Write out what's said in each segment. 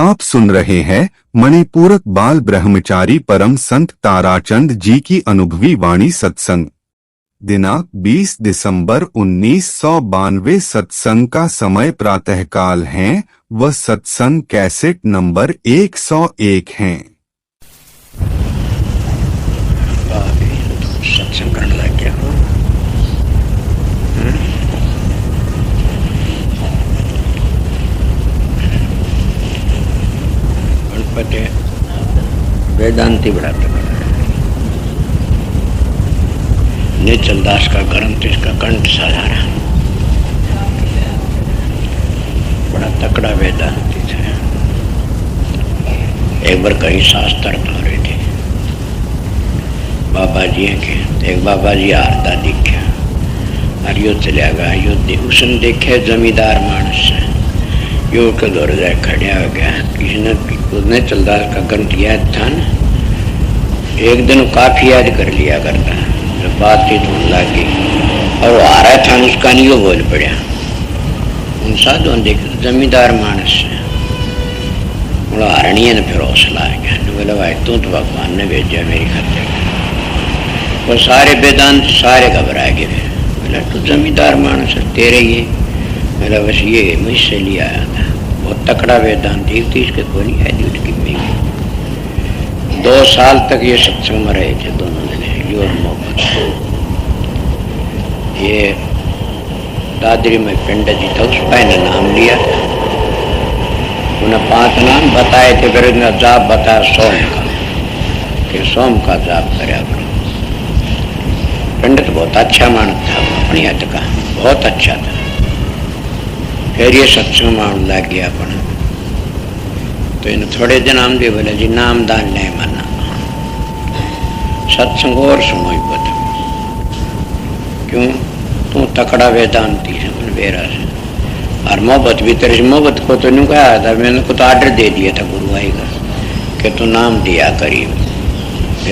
आप सुन रहे हैं मणिपूरक बाल ब्रह्मचारी परम संत ताराचंद जी की अनुभवी वाणी सत्संग। दिनांक 20 दिसंबर 1992। सत्संग का समय प्रातःकाल है व सत्संग कैसेट नंबर 101 है। सत्संग करने लग गया हो। गणपति वेदांती बड़ा तगड़ा है। नीचल दास का ग्रंथ इसका कंठ साधारा बड़ा तकड़ा वेदांती था। एक बार कहीं शास्त्र पढ़ रहे थे बाबा जी के, एक बाबा जी हारता दिखा और यो चलिया गया। यो उसने देखे जमींदार मानस यो के दौड़ जाए खड़ा हो गया। किसी ने उसने चलदास का ग्रंथ याद था ना, एक दिन काफी याद कर लिया करता, जब बातचीत होने लगी और वो आ रहा था उसका नहीं, वो बोल पड़ा। उन साधुओं ने देखा जमींदार मानस बोला हारणीय ने फिर हौसला आ गया। बोला भाई तू तो भगवान ने भेजा मेरी खातिर। वो सारे वेदांत सारे घबरा गए। बोला तू जमींदार मानस तेरे ही। मेरा बस ये मुझसे लिया आया था, बहुत तकड़ा वेदांत। एक तीस के कोई है की में 2 साल तक ये सत्संग में रहे थे दोनों जने, यो और मोहब्बत। ये दादरी में पिंड जी था, उस पर ने नाम लिया था। उन्हें 5 नाम बताए थे, फिर उन्हें जाप बताया सोम का, कि सोम का जाप करे। पंडित बहुत अच्छा मानत था अपनी हद का, बहुत अच्छा था। फिर ये सत्संग मान लग गया अपना। तो इन थोड़े दिन हम भी बोले जी नामदान नहीं माना, सत्संग और सुनो बता क्यों तू तकड़ा वेदांती है मन बेरा से। और मोहब्बत भी तेरे से, मोहब्बत को तो नहीं कहा था, मैंने को तो ऑर्डर दे दिया था गुरु भाई का कि तू नाम दिया करी।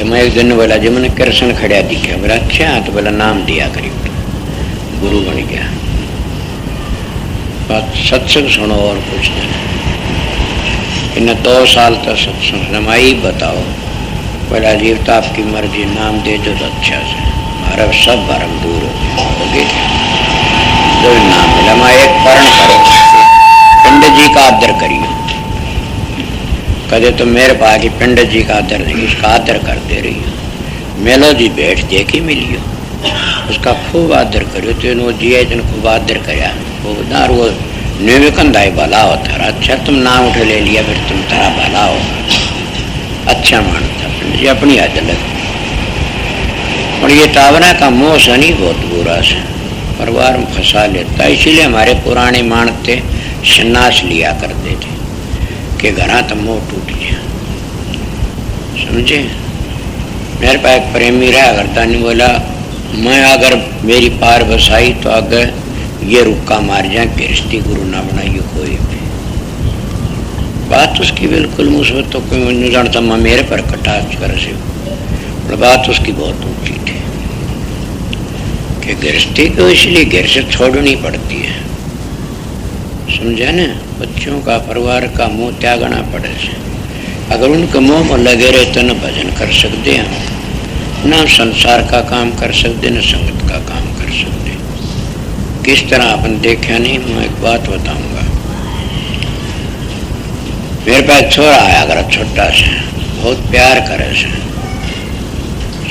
मैं एक दिन बोला जी मैंने कृष्ण खड़ा दिखा। बोला अच्छा, तो बोला नाम दिया करी, गुरु बन गया। बात सत्संग सुनो और कुछ नहीं। इन्हें 2 साल तक सत्संग सुनाई। बताओ बोला जी तो आपकी मर्जी, नाम दे दो तो अच्छा से, हमारा सब भरम दूर हो गए। जो नाम मिला मैं एक पर्ण करो, पंडित जी का आदर करिए। कदे तो मेरे पास पंडित जी का आदर नहीं, उसका आदर करते रहिए। मेलो जी बैठ देखी मिलियो, उसका खूब आदर करियो। तो वो जिया जन खूब आदर कराया वो निर्विकंदाई भला होता रहा। अच्छा तुम नाम उठे ले लिया, फिर तुम तारा भला होगा। अच्छा मानता पंडित जी अपनी हद लग। और ये टावना का मोह शनि बहुत बुरा से परिवार में फंसा लेता। इसीलिए हमारे पुराने मानते सन्यास लिया करते थे कि घरा तो मोह टूट गया। समझे? मेरे पास एक प्रेमी रहा करता, नहीं बोला मैं अगर मेरी पार बसाई तो अगर ये रुक्का मार जाए, गृहस्थी गुरु ना बनाइए कोई भी। बात उसकी बिल्कुल मुझे तो कोई नहीं जानता, मैं मेरे पर कटाक्ष कर से। बात उसकी बहुत ऊंची थी कि गृहस्थी को इसलिए घर से छोड़नी पड़ती है। समझा ना? बच्चों का परिवार का मोह त्यागना पड़े से। अगर उनके मोह में लगे रहे तो न भजन कर सकते हैं, न संसार का काम कर सकते, न संगत का काम कर सकते। किस तरह अपन देखा नहीं। मैं एक बात बताऊंगा। मेरे पास छोरा आया अगर छोटा सा, बहुत प्यार करे से।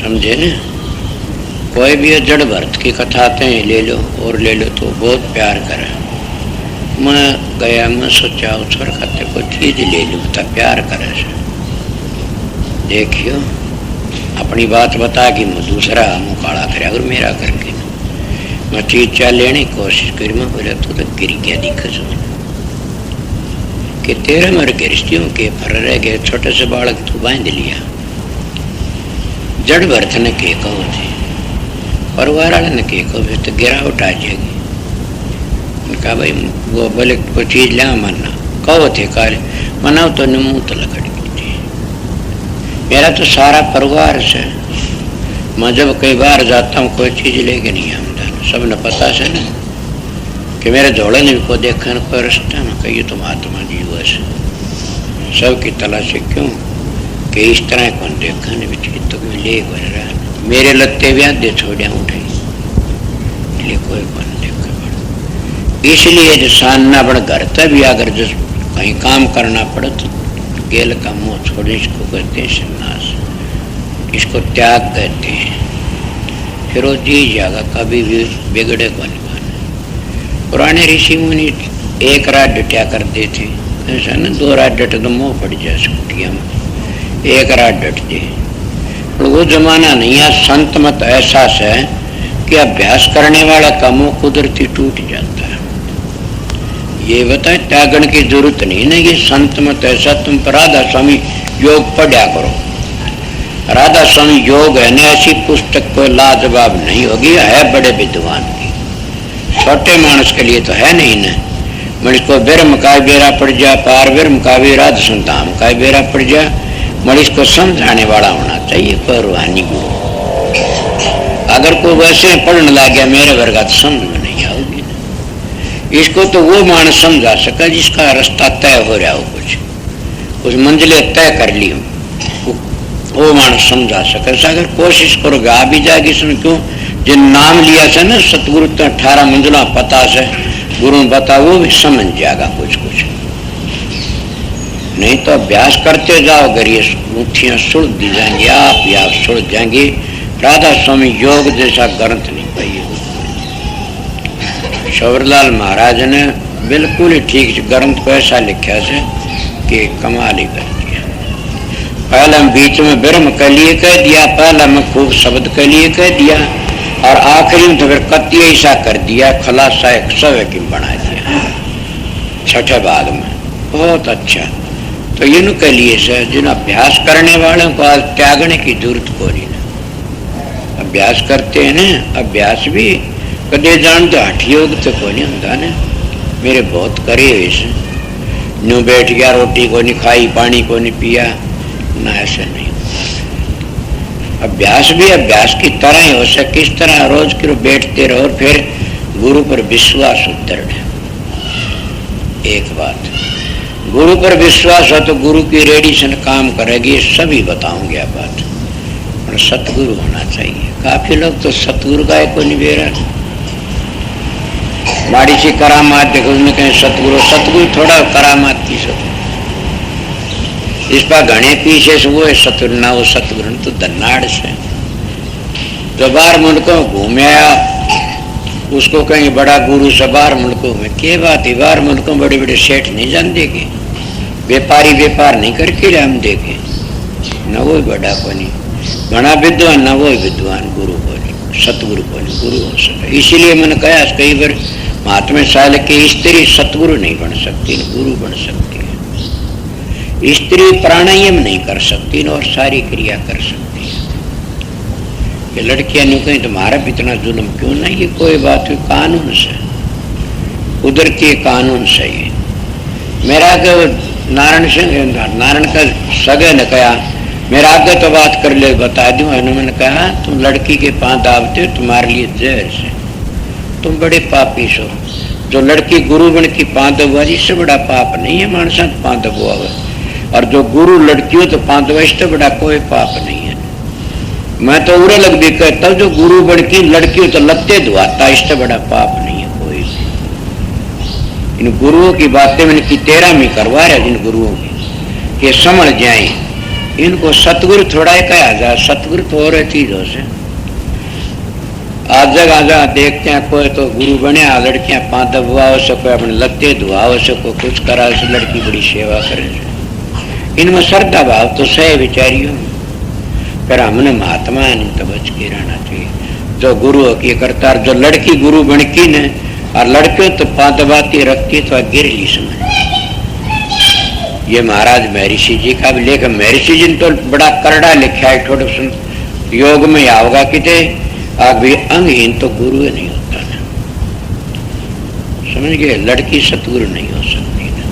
समझे न? कोई भी जड़ भरत की कथाते हैं ले लो और ले लो, तो बहुत प्यार करे। मैं गया, मैं सोचा छोर खाते कोई चीज ले लूँ तो प्यार करे से। देखियो अपनी बात बता कि मैं दूसरा मुँह काला करे, अगर मेरा करके मैं चीज चाल लेने की कोशिश करी। मैं बोला तू तो गिर गया दिखा कि तेरे मेरे गृहस्थियों के फर रह गए। छोटे से बालक तू बांध लिया। जड़ भरत ने के कहो थे, परिवार वाले ने के कहो तो गिरावट आ जाएगी। उनका भाई वो बोले कोई चीज ले मना कहो थे काले मनाओ तो मुँह तो लकड़ गई थी। मेरा तो सारा परिवार से, मैं जब कई बार जाता हूँ कोई चीज लेके नहीं आता। सब ने पता से ना कि मेरे झोड़े ने को देखा कोई रास्ता में कही तुम आत्मा जी हुआ से सबकी तलाशी क्यों कि इस तरह कौन देखा नहीं बिचड़ी तो कोई ले बन रहा मेरे लत्ते ब्याह दे छोड़िया उठे इसलिए कोई कौन देखा बड़ा। इसलिए जो सानना बड़ा घर तक भी अगर जो कहीं काम करना पड़े तो गेल का मुंह छोड़े इसको कहते हैं सन्यास, इसको त्याग कहते हैं। फिर वो जी जाएगा कभी भी बिगड़े को नहीं बने। पुराने ऋषि मुनि एक रात डटिया करते थे, ऐसा ना 2 रात डटे तो मुँह पड़ जाए स्कूटिया में, 1 रात डट जाए। वो जमाना नहीं है। संत मत एहसास है कि अभ्यास करने वाला का मुंह कुदरती टूट जाता है। ये बताए त्यागन की जरूरत नहीं ना, ये संत मत ऐसा। तुम पर राधा स्वामी योग पढ़ा करो, राधा स्वामी योग है न, ऐसी पुस्तक कोई लाजवाब नहीं होगी, है बड़े विद्वान की, छोटे मानस के लिए तो है नहीं न। मरीज को बिरम का बेरा पड़ जा, पार बिरम का भी राध संताम का बेरा पड़ जा, मरीज को समझाने वाला होना चाहिए, कोई रूहानी गुरु। अगर कोई वैसे पढ़ने लग गया मेरे वर्गा तो समझ में नहीं आओगी न। इसको तो वो मानस समझा सका जिसका रास्ता तय हो रहा हो, कुछ मंजिलें तय कर ली हो, वो मानस समझा सके। अगर कोशिश करोगे आ भी जाएगी। सुन क्यों जिन नाम लिया से ना सतगुरु तो 18 मंजिला पता से गुरु बता, वो भी समझ जाएगा कुछ कुछ। नहीं तो अभ्यास करते जाओ, अगर ये मुठियां सुलझ दी जाएंगी आप सुलझ जाएंगी। राधा स्वामी योग जैसा ग्रंथ नहीं पाइए। शबरलाल महाराज ने बिल्कुल ही ठीक ग्रंथ को ऐसा लिखा से कि कमाल ही कर दिया। पहले बीच में ब्रह्म के लिए कह दिया, पहले में खूब शब्द के लिए कह दिया, और आखिरी में तो फिर कत्ती ऐसा कर दिया, खलासा एक सवे की बना दिया 6ठे भाग में। बहुत अच्छा। तो इनके लिए से जिन अभ्यास करने वालों को आज त्यागने की जरूरत को नहीं। अभ्यास करते हैं ना, अभ्यास भी कदे जानते हठ योग तो को नहीं होता ना। मेरे बहुत करे ऐसे, न्यू बैठ गया, रोटी को नहीं खाई, पानी को नहीं पिया ना, ऐसे नहीं। अभ्यास भी अभ्यास की तरह ही हो सके। किस तरह रोज करो बैठते रहो, फिर गुरु पर विश्वास उतर। एक बात, गुरु पर विश्वास हो तो गुरु की रेडिएशन काम करेगी, ये सभी बताऊंगे आप बात। और सतगुरु होना चाहिए। काफी लोग तो सतगुरु का को नहीं बेरा, माड़ी सी करामात देखो उसमें कहें सतगुरु, सतगुरु थोड़ा करामात की सतगुरु। इस पर घने पीछे से वो है सतगुरु ना, वो सतगुरु तो धन्नाड़ से जो बाहर मुल्कों घूमे आया, उसको कहीं बड़ा गुरु से बाहर मुल्कों में क्या बात है। बाहर मुल्कों बड़े बड़े सेठ नहीं जान देखे, व्यापारी व्यापार नहीं करके हम देखे न, वो बड़ा को नहीं घना विद्वान, न वो विद्वान गुरु को नहीं, सतगुरु को नहीं गुरु हो सके। इसीलिए मैंने कहा कई बार महात्मा साल के स्त्री सतगुरु नहीं बन सकती, गुरु बन सकती है। स्त्री प्राणायाम नहीं कर सकती और सारी क्रिया कर सकती है। ये लड़कियां नहीं कहीं तुम्हारा भी इतना जुल्म क्यों नहीं, ये कोई बात हुई कानून से, कुदरती कानून से ही। मेरा नारायण सिंह, नारायण का सगे ने कहा मेरा आगे तो बात कर ले बता दूं। मैंने कहा तुम लड़की के पांव दाबते हो, तुम्हारे लिए जहर से, तुम बड़े पापी हो। जो लड़की गुरु बन की पांव दबुआ, इससे बड़ा पाप नहीं है मानसा पांव दबुआ, और जो गुरु लड़कियों तो पांव दबुआ, इससे बड़ा कोई पाप नहीं है। मैं तो उरे लग भी कहता हूँ जो गुरु बन की लड़कियों तो लत्ते धुआता, इससे बड़ा पाप नहीं है कोई। इन गुरुओं की बातें मैंने की 13 में करवा रहे, इन गुरुओं की ये समझ जाए। इनको सतगुरु थोड़ा ही कहा जाए, सतगुरु तो और चीजों से। आज जगह जगह देखते हैं कोई तो गुरु बने, लड़कियां पांव दबुआ हो सको, अपने लत्ते धुआ हो सको, कुछ करा से लड़की बड़ी सेवा करे। इनमें श्रद्धा भाव तो सही विचारियों, फिर हमने महात्मा तो बच के रहना चाहिए। जो गुरु की करता, जो लड़की गुरु बन की ने और लड़कियों तो पांव दबाती रखती तो गिर ली समझ। ये महाराज महर्षि जी का भी लेख, महर्षि जी ने तो बड़ा करड़ा लिखा है, थोड़ा सुन योग में आओगा किते अभी अंगहीन तो गुरु नहीं होता ना, समझ गए। लड़की सतगुरु नहीं हो सकती ना।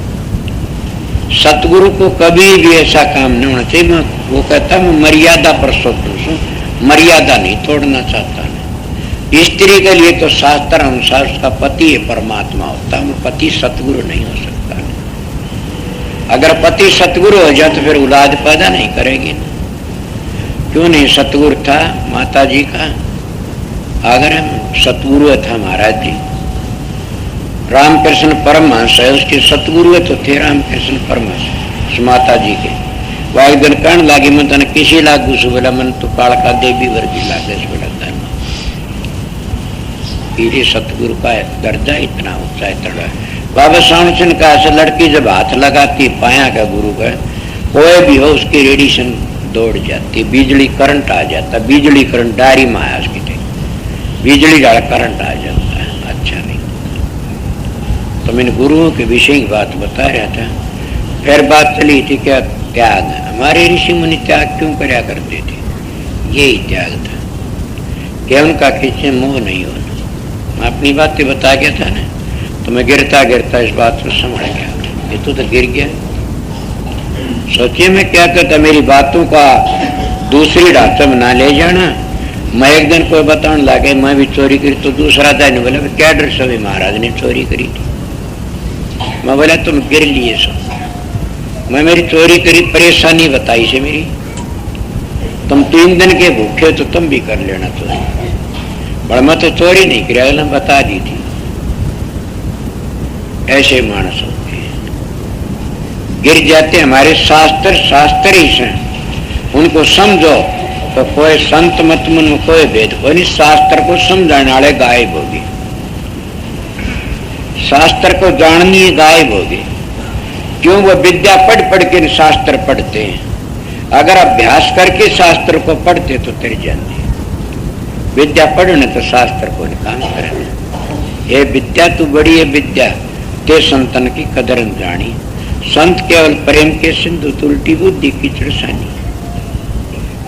सतगुरु को कभी भी ऐसा काम नहीं होना चाहिए। मैं वो कहता मैं मर्यादा पुरुषोत्तम हूँ, मर्यादा नहीं तोड़ना चाहता ना। स्त्री के लिए तो शास्त्र अनुसार उसका पति है परमात्मा होता है, पति सतगुरु नहीं हो सकता। अगर पति सतगुरु हो जाए तो फिर औलाद पैदा नहीं करेगी ना। क्यों नहीं? सतगुरु था माता जी का, अगर सतगुरु था महाराज जी। रामकृष्ण परमहंस है, उसके सतगुरु तो थे रामकृष्ण परमहंस माता जी के। वह एक दिन कहने लगी, मैं तने किसी लागू से बोला, मन तो कालका देवी वर्गी लागे से बोला धर्म। ये सतगुरु का दर्जा इतना ऊंचा है। बाबा साउंड का ऐसे लड़की जब हाथ लगाती पाया का गुरु का, कोई भी हो उसकी रेडिएशन दौड़ जाती, बिजली करंट आ जाता, बिजली करंट डायरी में आया उसकी बिजली का करंट आ जाता है। अच्छा नहीं, तो मैंने गुरुओं के विषय की बात बता रहा था। फिर बात चली थी क्या त्याग, हमारे ऋषि मुनि त्याग क्यों कराया करते थे? यही त्याग था कि उनका किसी मोह नहीं होना। मैं अपनी बातें बता गया था ना, तो मैं गिरता गिरता इस बात को समझ गया। ये तो गिर गया। सोचिए मैं क्या कहता, मेरी बातों का दूसरी ढांचा में ना ले जाना। मैं एक दिन कोई बताने लगे मैं भी चोरी करी, तो दूसरा दिन बोला क्या डर सभी महाराज ने चोरी करी थी। मैं बोला तुम गिर लिए सो, मैं मेरी चोरी करी परेशानी बताई से मेरी। तुम 3 दिन के भूखे तो तुम भी कर लेना चोरी, पर मैं तो चोरी नहीं करी, अगला बता दी थी। ऐसे मानस होते हैं, गिर जाते। हमारे शास्त्र ही से उनको समझो तो कोई संत मत में कोई भेद कोई नहीं। शास्त्र को समझाने वाले गायब होगी, शास्त्र को जाननी गायब होगी। क्यों? वो विद्या पढ़ पढ़ के शास्त्र पढ़ते हैं। अगर अभ्यास करके शास्त्र को पढ़ते तो तेरे जानते। विद्या पढ़ने तो शास्त्र को काम करने। ये विद्या तो बड़ी है विद्या, ते संतन की कदर जानी। संत केवल प्रेम के सिंधु तुलटी बुद्धि की चरसानी।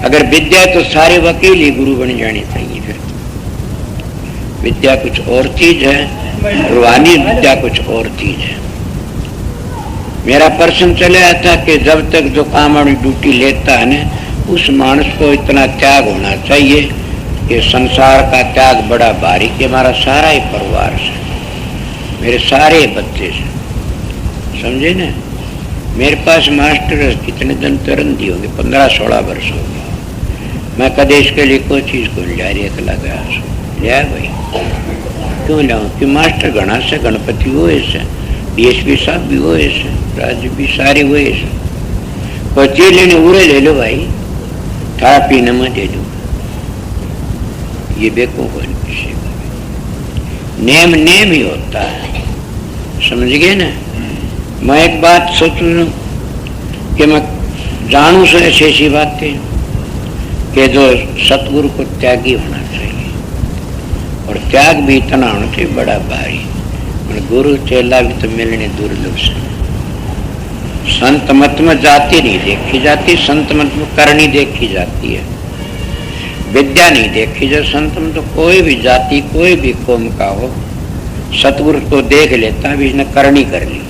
अगर विद्या तो सारे वकील ही गुरु बन जाने चाहिए। फिर विद्या कुछ और चीज है, रूहानी विद्या कुछ और चीज है। मेरा प्रश्न चले आता कि जब तक जो काम अपनी ड्यूटी लेता है ना, उस मानस को इतना त्याग होना चाहिए कि संसार का त्याग बड़ा भारी, कि हमारा सारा ही परिवार से, मेरे सारे बच्चे से, समझे ना। मेरे पास मास्टर कितने दिन तुरंत ही होंगे, 15-16 वर्ष हो गए। मैं कदेश के लिए कोई चीज को लिया रही अकेला गया लिया भाई। क्यों लाऊं? कि मास्टर गणा से गणपति वो ऐसे, डीएसपी साहब भी वो ऐसे, राज्य भी सारे वो ऐसे। कोई चीज लेने उड़े ले लो भाई, खा पीने में दे दो। ये बेवकूफ है, नेम नेम ही होता है, समझ गए ना। मैं एक बात सोचूं कि मैं जानू से ऐसी बातें कि जो सतगुरु को त्यागी होना चाहिए, और त्याग भी इतना होना चाहिए बड़ा भारी। गुरु चेला भी तो मिलने दुर्लभ से। संत मत में जाति नहीं देखी जाती, संत मत में करनी देखी जाती है, विद्या नहीं देखी जाती। संत में तो कोई भी जाति कोई भी कौम का हो, सतगुरु को देख लेता भी इसने करनी कर ली,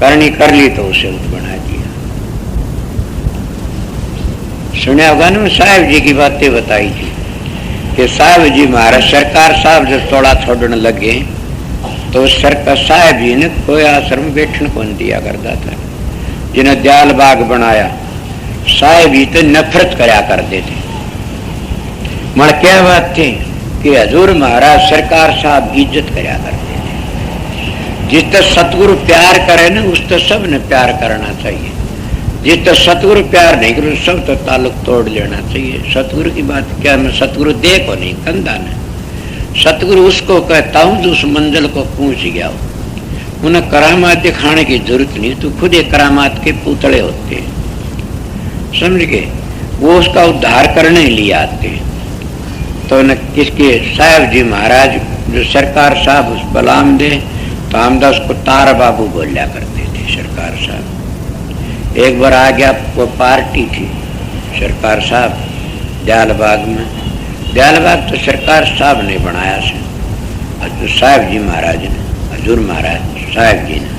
करनी कर ली तो उसे बना दिया। सुना होगा ना, साहब जी की बातें बताई थी कि साहब जी महाराज सरकार साहब जब थोड़ा छोड़ने लगे तो सरकार साहब जी ने कोई आश्रम बैठने को नहीं दिया करता था। जिन्हें दयाल बाग बनाया साहब जी तो नफरत कराया करते थे। मगर क्या बात थी कि हजूर महाराज सरकार साहब इज्जत कराया करते थे। जिस तक सतगुरु प्यार करे ना उस तक सब ने प्यार करना चाहिए। जिस तक सतगुरु प्यार नहीं करे सब तो ताल्लुक तोड़ लेना चाहिए। सतगुरु की बात क्या, मैं सतगुरु देखो नहीं कंधा ने, सतगुरु उसको कहता हूँ जो उस मंजिल को पहुंच गया हो। उन्हें करामात दिखाने की जरूरत नहीं, तो खुद एक करामात के पुतले होते हैं, समझ गए। वो उसका उद्धार करने के लिए आते हैं। तो न किसके साहब जी महाराज जो सरकार साहब उस बलाम दे तो हमदास को तारा बाबू बोलिया करते थे। सरकार साहब एक बार आ गया, वो पार्टी थी सरकार साहब दयालबाग में। दयालबाग तो सरकार साहब ने बनाया से, हजूर साहब जी महाराज ने, हजूर महाराज साहब जी ने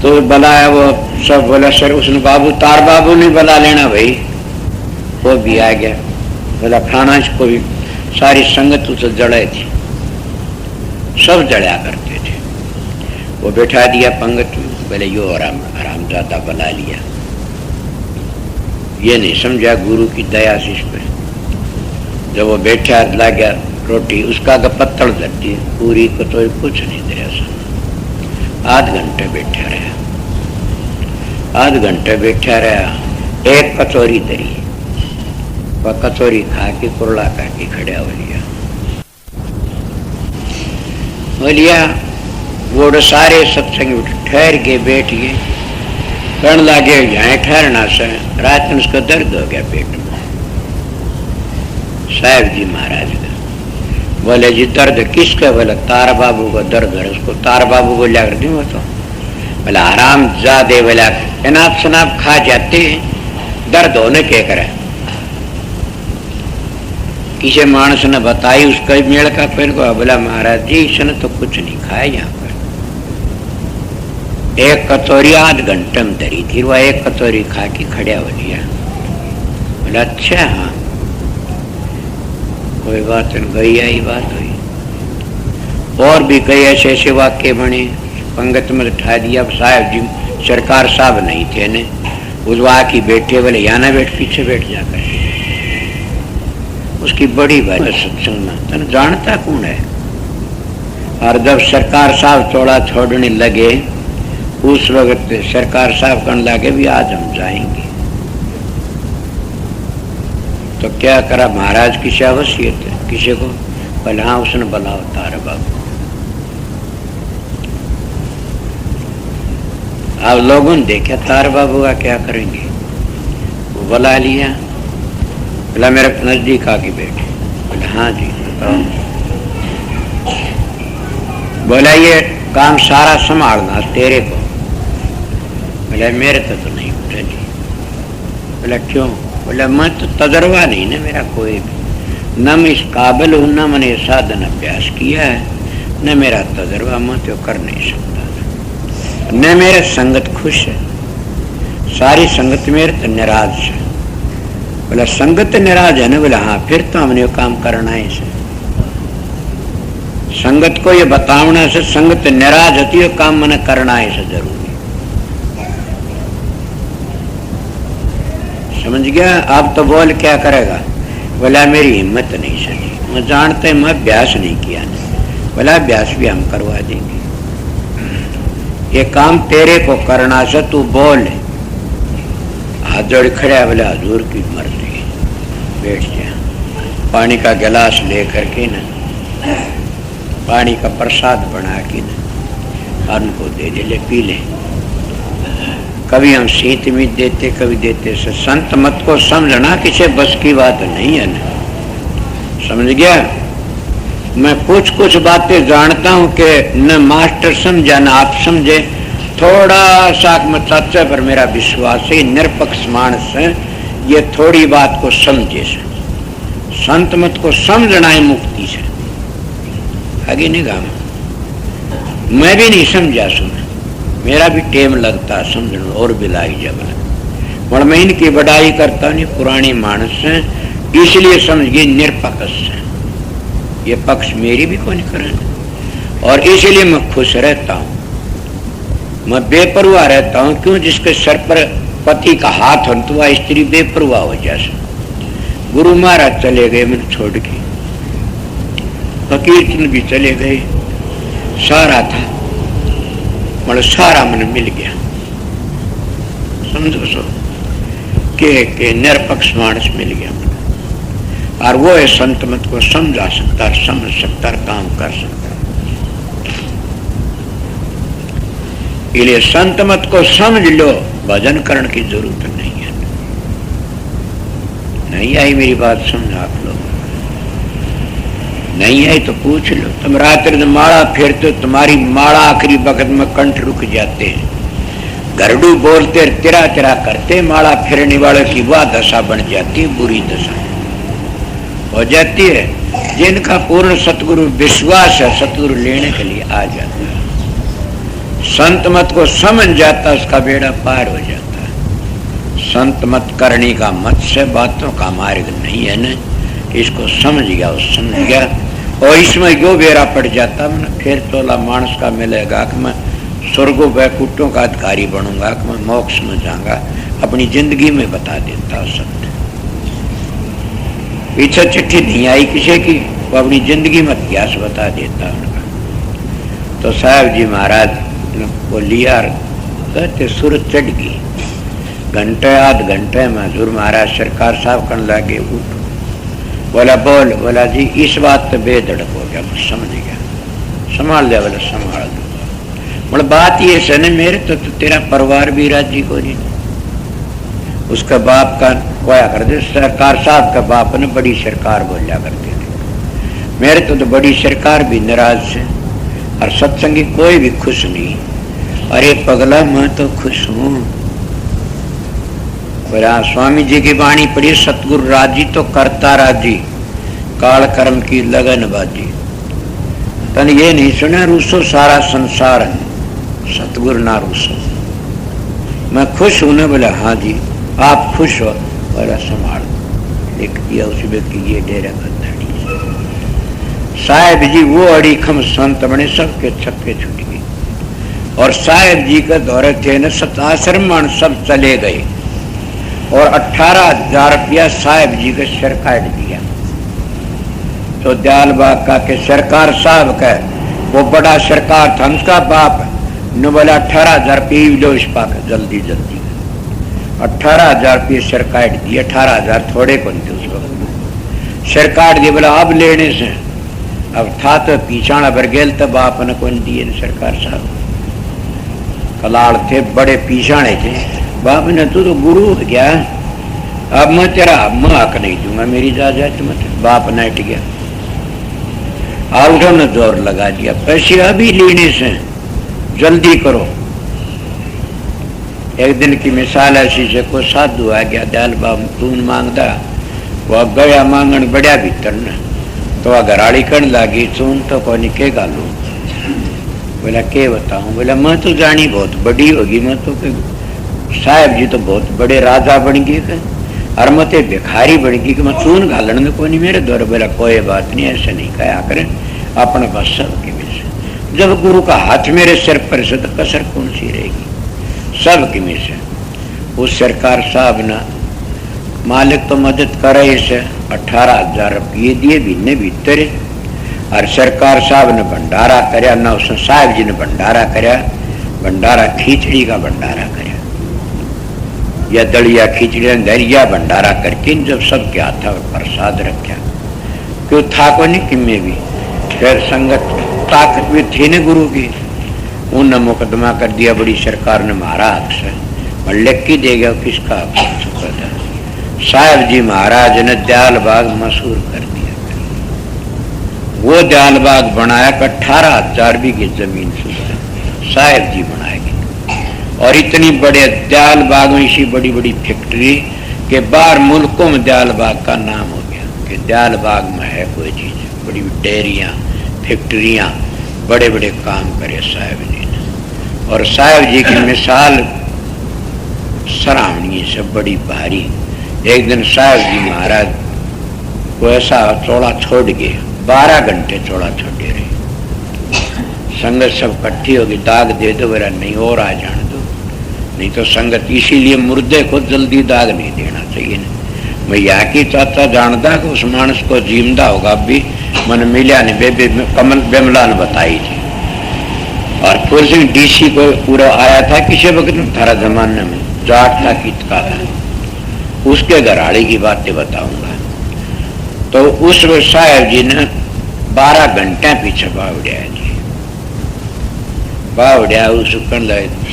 तो बुलाया। वो सब बोला सर उसने बाबू तार बाबू ने बुला लेना भाई। वो भी आ गया, बोला खाना को भी सारी संगत उसे जड़े थी, सब जड़ा करते थे। वो बैठा दिया पंगत में, बोले यो हरामजादा बुला लिया। ये नहीं समझा गुरु की दया से इस पे। जब वो बैठा ला गया रोटी, उसका का पत्तल धरती पूरी को तो कुछ नहीं दे ऐसा। आध घंटे बैठा रहा, आध घंटे बैठा रहा, एक कचौरी धरी, वह कचौरी खा के कुरला करके खड़ा हो लिया। बोलिया वो सारे सत्संग ठहर के बैठ गए, कहने लगे यहाँ ठहरना से। रात में उसका दर्द हो गया पेट में। साहब जी महाराज का बोले जी दर्द किसका? बोला तार बाबू का दर्द है। उसको तार बाबू को लिया कर दी। वो तो बोला आराम ज्यादा, बोला अनाप शनाप खा जाते दर्द होने के करे। किसी मानस ने बताई उसका मेल का पेड़ को। बोला महाराज जी इसने तो कुछ नहीं खाया यहाँ पर। एक कटोरी आध घंटे में धरी थी, वह एक कटोरी खा के खड़ा हो लिया। बोला अच्छा हाँ कोई बात नहीं, गई आई बात हुई। और भी कई ऐसे ऐसे वाक्य बने, पंगत में उठा दिया। साहब जी सरकार साहब नहीं थे ने, उस वाकी बैठे, बोले यहाँ ना बैठ, पीछे बैठ जाकर। उसकी बड़ी बात सत्संग में तन जानता कौन है। और जब सरकार साहब थोड़ा छोड़ने लगे, उस वक्त सरकार साहब कहने लगे भी आज हम जाएंगे। तो क्या करा महाराज की आवश्यक है किसी को? बोले हाँ उसने बुलाओ तारा बाबू। अब लोगों ने देखा तारा बाबू का क्या करेंगे, वो बुला लिया। बोला मेरे नजदीक आके बैठे। बोले हाँ जी बताओ। बोला ये काम सारा संभालना तेरे को। बोला मेरे तो नहीं उठा जी। बोला क्यों? बोला मैं तो तजर्बा नहीं ना मेरा कोई भी, न मैं इस काबिल हूँ, न मैंने साधन अभ्यास किया है, न मेरा तजर्बा, मैं तो कर नहीं सकता। न मेरे संगत खुश है, सारी संगत मेरे तो निराज है। बोला संगत निराज है ना? बोला हाँ फिर तो हमने वो काम करना है इसे। संगत को ये बतावना से संगत निराज होती है, काम मैंने करना है इसे जरूरी। समझ गया? आप तो बोल क्या करेगा? बोला मेरी हिम्मत नहीं सकी, मैं जानते मैं अभ्यास नहीं किया। बोला अभ्यास भी हम करवा देंगे, ये काम तेरे को करना से तू बोल। हाथ जोड़ खड़ा। बोला हजूर की मर्जी, बैठ जा। पानी का गिलास लेकर के ना, पानी का प्रसाद बना के ना और उनको दे दे, ले पी ले। कभी हम शीत में देते, कभी देते से। संत मत को समझना किसी बस की बात नहीं है ना, समझ गया? मैं कुछ कुछ बातें जानता हूं कि न मास्टर समझा न आप समझे, थोड़ा सा मैं सच्चा पर मेरा विश्वास है, निरपक्ष मानस है, ये थोड़ी बात को समझे से। संत मत को समझना है मुक्ति से, आगे नहीं गा। मैं भी नहीं समझा सुना, मेरा भी टेम लगता समझना और बिलाई जब और मैं इनकी बड़ाई करता नहीं, पुरानी मानस है इसलिए समझ गए निरपक्ष है, ये पक्ष मेरी भी कोई नहीं करे। और इसलिए मैं खुश रहता हूँ, मैं बेपरवाह रहता हूँ। क्यों? जिसके सर पर पति का हाथ हो तो वह स्त्री बेपरवाह हो जैसे। गुरु महाराज चले गए मैंने छोड़ के, फकीर चंद भी चले गए, सारा था मतलब सारा मन मिल गया। समझो सो के निरपक्ष मानस मिल गया मन। और वो है संत मत को समझा सकता, समझ सकता, काम कर सकता। इसलिए संत मत को समझ लो, भजन करने की जरूरत नहीं है। नहीं आई मेरी बात समझ आप लोग? नहीं आई तो पूछ लो। तुम रात्रि में माला फेरते, तुम्हारी माला आखिरी वक्त में कंठ रुक जाते हैं, गरडू बोलते तिरा तिरा करते, माला फेरने वालों की वह दशा बन जाती है, बुरी दशा हो जाती है। जिनका पूर्ण सतगुरु विश्वास है, सतगुरु लेने के लिए आ जाता है, संत मत को समझ जाता, उसका बेड़ा पार हो जाता है। संत मत करने का मत से बातों का मार्ग नहीं है न, इसको समझ गया, वो समझ गया। और इसमें जो बेरा पड़ जाता है फिर तोला मानस का मिलेगा कि मैं स्वर्गो वैकुंठों का अधिकारी बनूंगा कि मैं मोक्ष में जाऊंगा, अपनी जिंदगी में बता देता सत्य। पीछे चिट्ठी नहीं आई किसी की, वो अपनी जिंदगी में इतिहास बता देता उनका। तो साहब जी महाराज को लिया, कहते सूरत चढ़ गई, घंटे आध घंटे में हजूर महाराज सरकार साहब करने लगे, उठ बोला बोल, बोला जी इस बात तो बेधड़क हो गया, मैं समझ गया, संभाल लिया, बोला संभाल दूंगा। बोला बात ये है ना, मेरे तो तेरा परिवार भी राजी को नहीं, उसका बाप का कोया करते, सरकार साहब का बाप ने बड़ी सरकार बोलिया करते थे, मेरे तो बड़ी सरकार भी नाराज से, और सत्संगी कोई भी खुश नहीं। अरे पगला मैं तो खुश हूं। बोला स्वामी जी की वाणी पढ़ी, सतगुरु राजी तो करता राजी, काल कर्म की लगन बाजी। तन ये नहीं सुना रूसो सारा संसार, सतगुरु ना रूसो। मैं खुश हूं ना, बोला हाँ जी आप खुश हो, बोला संभाल। लिख दिया उस व्यक्ति ये डेरा गद्दाड़ी। साहेब जी वो अड़ीखम संत बने, सबके छक्के छूट गए। और साहेब जी के दौरे थे न, सताश्रमण सब चले गए, और 18,000 रुपया साहेब जी के सिर काट दिया। तो दयाल बाग का के सरकार साहब का वो बड़ा सरकार था, उसका बाप न बोला 18,000 रुपये लो इस पाक जल्दी जल्दी, 18,000 रुपये सिर काट दिए। 18,000 थोड़े कौन थे उस वक्त, सिर काट दिए। बोला अब लेने से, अब था तो पीछाना भर गेल, तो बाप ने कौन दिए सरकार साहब, कलाड़ थे बड़े पीछाने थे। बाप ने तू तो गुरु हो गया, अब मैं तेरा मैं हक नहीं दूंगा, मेरी जायदाद मत। बाप नट गया, आउटो ने जोर लगा दिया, पैसे अभी लेने से जल्दी करो। एक दिन की मिसाल ऐसी से, कोई साधु आ गया, दयाल बाबू तून मांगदा, वह गया मांगन बढ़िया भीतर न, तो वह घराड़ी करने लगी, तून तो कौन के गालू। बोला के बताऊं, बोला मैं तो जानी बहुत बड़ी होगी, मैं तो साहब जी तो बहुत बड़े राजा बन गए, और मत भिखारी बन गई कि मैं चून घालन में कोई नहीं मेरे द्वारा। बोला कोई बात नहीं, ऐसे नहीं कहा करें, अपने पास सबके में से। जब गुरु का हाथ मेरे सिर पर से तो कसर कौन सी रहेगी, सबके में से। उस सरकार साहब ने मालिक तो मदद करे इसे, 18,000 रुपये दिए महीने भीतर, और सरकार साहब ने भंडारा कराया ना, उसने साहब जी ने भंडारा कराया, भंडारा खिचड़ी का भंडारा कराया, या दलिया खिचड़ी दरिया भंडारा करके जब सबके हाथा प्रसाद रखा। क्यों था को नहीं किमें भी, फिर संगत ताकत भी थी न गुरु की, उन्होंने मुकदमा कर दिया बड़ी सरकार ने, मारा हक से लिख के दे गया किसका हक चुका था। साहब जी महाराज ने दयाल बाग मशहूर कर दिया। वो दयाल बाग बनाया 18,000 बीघे जमीन से साहब जी बनाएगी, और इतनी बड़े दयाल बाग में इसी बड़ी बड़ी फैक्ट्री के बाहर मुल्कों में दयाल बाग का नाम हो गया कि दयाल बाग में है कोई चीज, बड़ी डेयरियां फैक्ट्रियां, बड़े बड़े काम करे साहब जी ने। और साहब जी की मिसाल सराहनीय से बड़ी भारी। एक दिन साहब जी महाराज को ऐसा चौड़ा छोड़ गए, 12 घंटे चौड़ा छोड़े रहे, संगत सब इकट्ठी होगी, दाग दे दो, मेरा नहीं और आ जाने दो, नहीं तो संगत। इसीलिए मुर्दे को जल्दी दाग नहीं देना चाहिए ना। मैं यहाँ की चाचा जानता कि उस मानस को जिंदा होगा भी, मन मिलिया ने बेबे कमल बेमला ने बताई थी। और फूल सिंह डीसी को पूरा आया था किसी वक्त में, थारा जमाने में जाट था कितका था, उसके घराड़ी की बातें बताऊंगा। तो उस साहब जी ने 12 घंटे पीछे बावड़िया जी, बावड़िया उस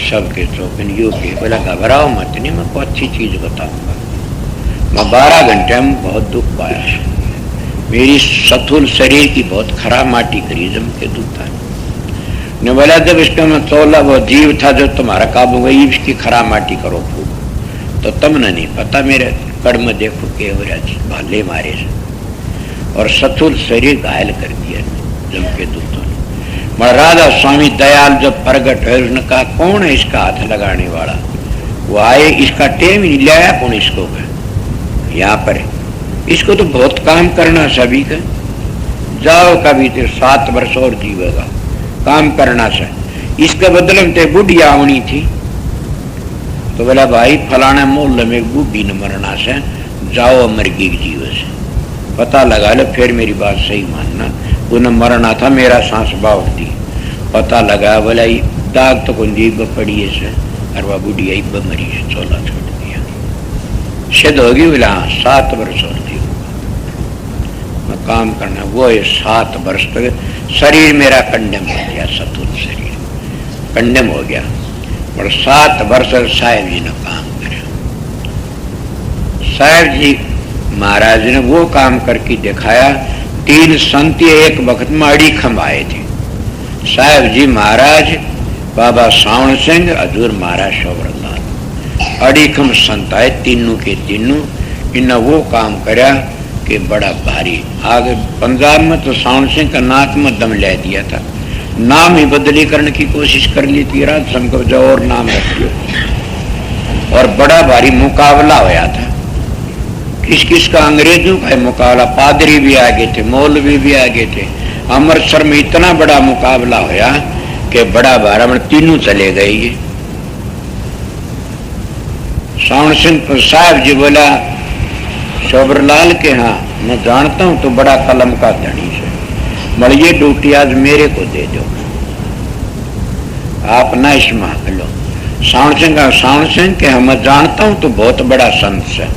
सबके चौकन यू के। बोला घबराओ मत, नहीं मैं को अच्छी चीज बताऊंगा। मैं 12 घंटे में बहुत दुख पाया, मेरी सथुल शरीर की बहुत खराब माटी करी जम के दुख था। ने बोला जब इसका मैं तोला वो जीव था जो तुम्हारा काबू गई, इसकी खराब माटी करो फूक, तो तुमने नहीं पता मेरे कर्म देखो के भाले मारे से, और सथुल शरीर घायल कर दिया जम के दूतों ने। राधा स्वामी दयाल जब प्रगट है, उसने कहा कौन है इसका हाथ लगाने वाला। वो आए, इसका टेम ही नहीं लाया कौन इसको, यहाँ पर इसको तो बहुत काम करना सभी का, जाओ कभी तो 7 वर्ष और जीवेगा, काम करना से इसके बदले में ते बुढ़िया होनी थी। तो बोला भाई फलाना मोहल्ले में एक बुढ़ी न मरना से, जाओ अमर की जीव से पता लगा लो, फिर मेरी बात सही मानना। उन्हें मरना था, मेरा सांस बाउट दी, पता लगा बोला दाग तो कोई जीव पड़ी है से, और वह बुढ़िया इब मरी से, चोला छोड़ दिया, सिद्ध होगी। बोला 7 वर्ष होती मैं काम करना, वो 7 वर्ष तक शरीर मेरा कंडम हो गया, सतुत शरीर कंडम हो गया। और 7 वर्ष साहेब जी ने काम किया। साहेब जी महाराज ने वो काम करके दिखाया। 3 संत एक वक्त में अड़ीखम आए थे, साहेब जी महाराज, बाबा सावण सिंह, हजूर महाराज शोभरलाल, अड़ीखम संत आए, तीनों के तीनों। इन्हें वो काम कराया कि बड़ा भारी। आगे पंजाब में तो सावण सिंह का नाक में दम ले दिया था, नाम ही बदली करने की कोशिश कर ली थी, राज समको जो और नाम रखियो, और बड़ा भारी मुकाबला होया था। किस किस का? अंग्रेजों का मुकाबला, पादरी भी आगे थे, मौलवी भी आगे थे। अमृतसर में इतना बड़ा मुकाबला होया कि बड़ा भारा में तीनों चले गए। ये सावण सिंह साहब जी बोला शोभरलाल के, हाँ मैं जानता हूं तो बड़ा कलम का धनी से, मगर ये ड्यूटी आज मेरे को दे दो, आप ना इसमें लो। सावण सिंह का, सावण सिंह के, हाँ मैं जानता हूं तो बहुत बड़ा संत से,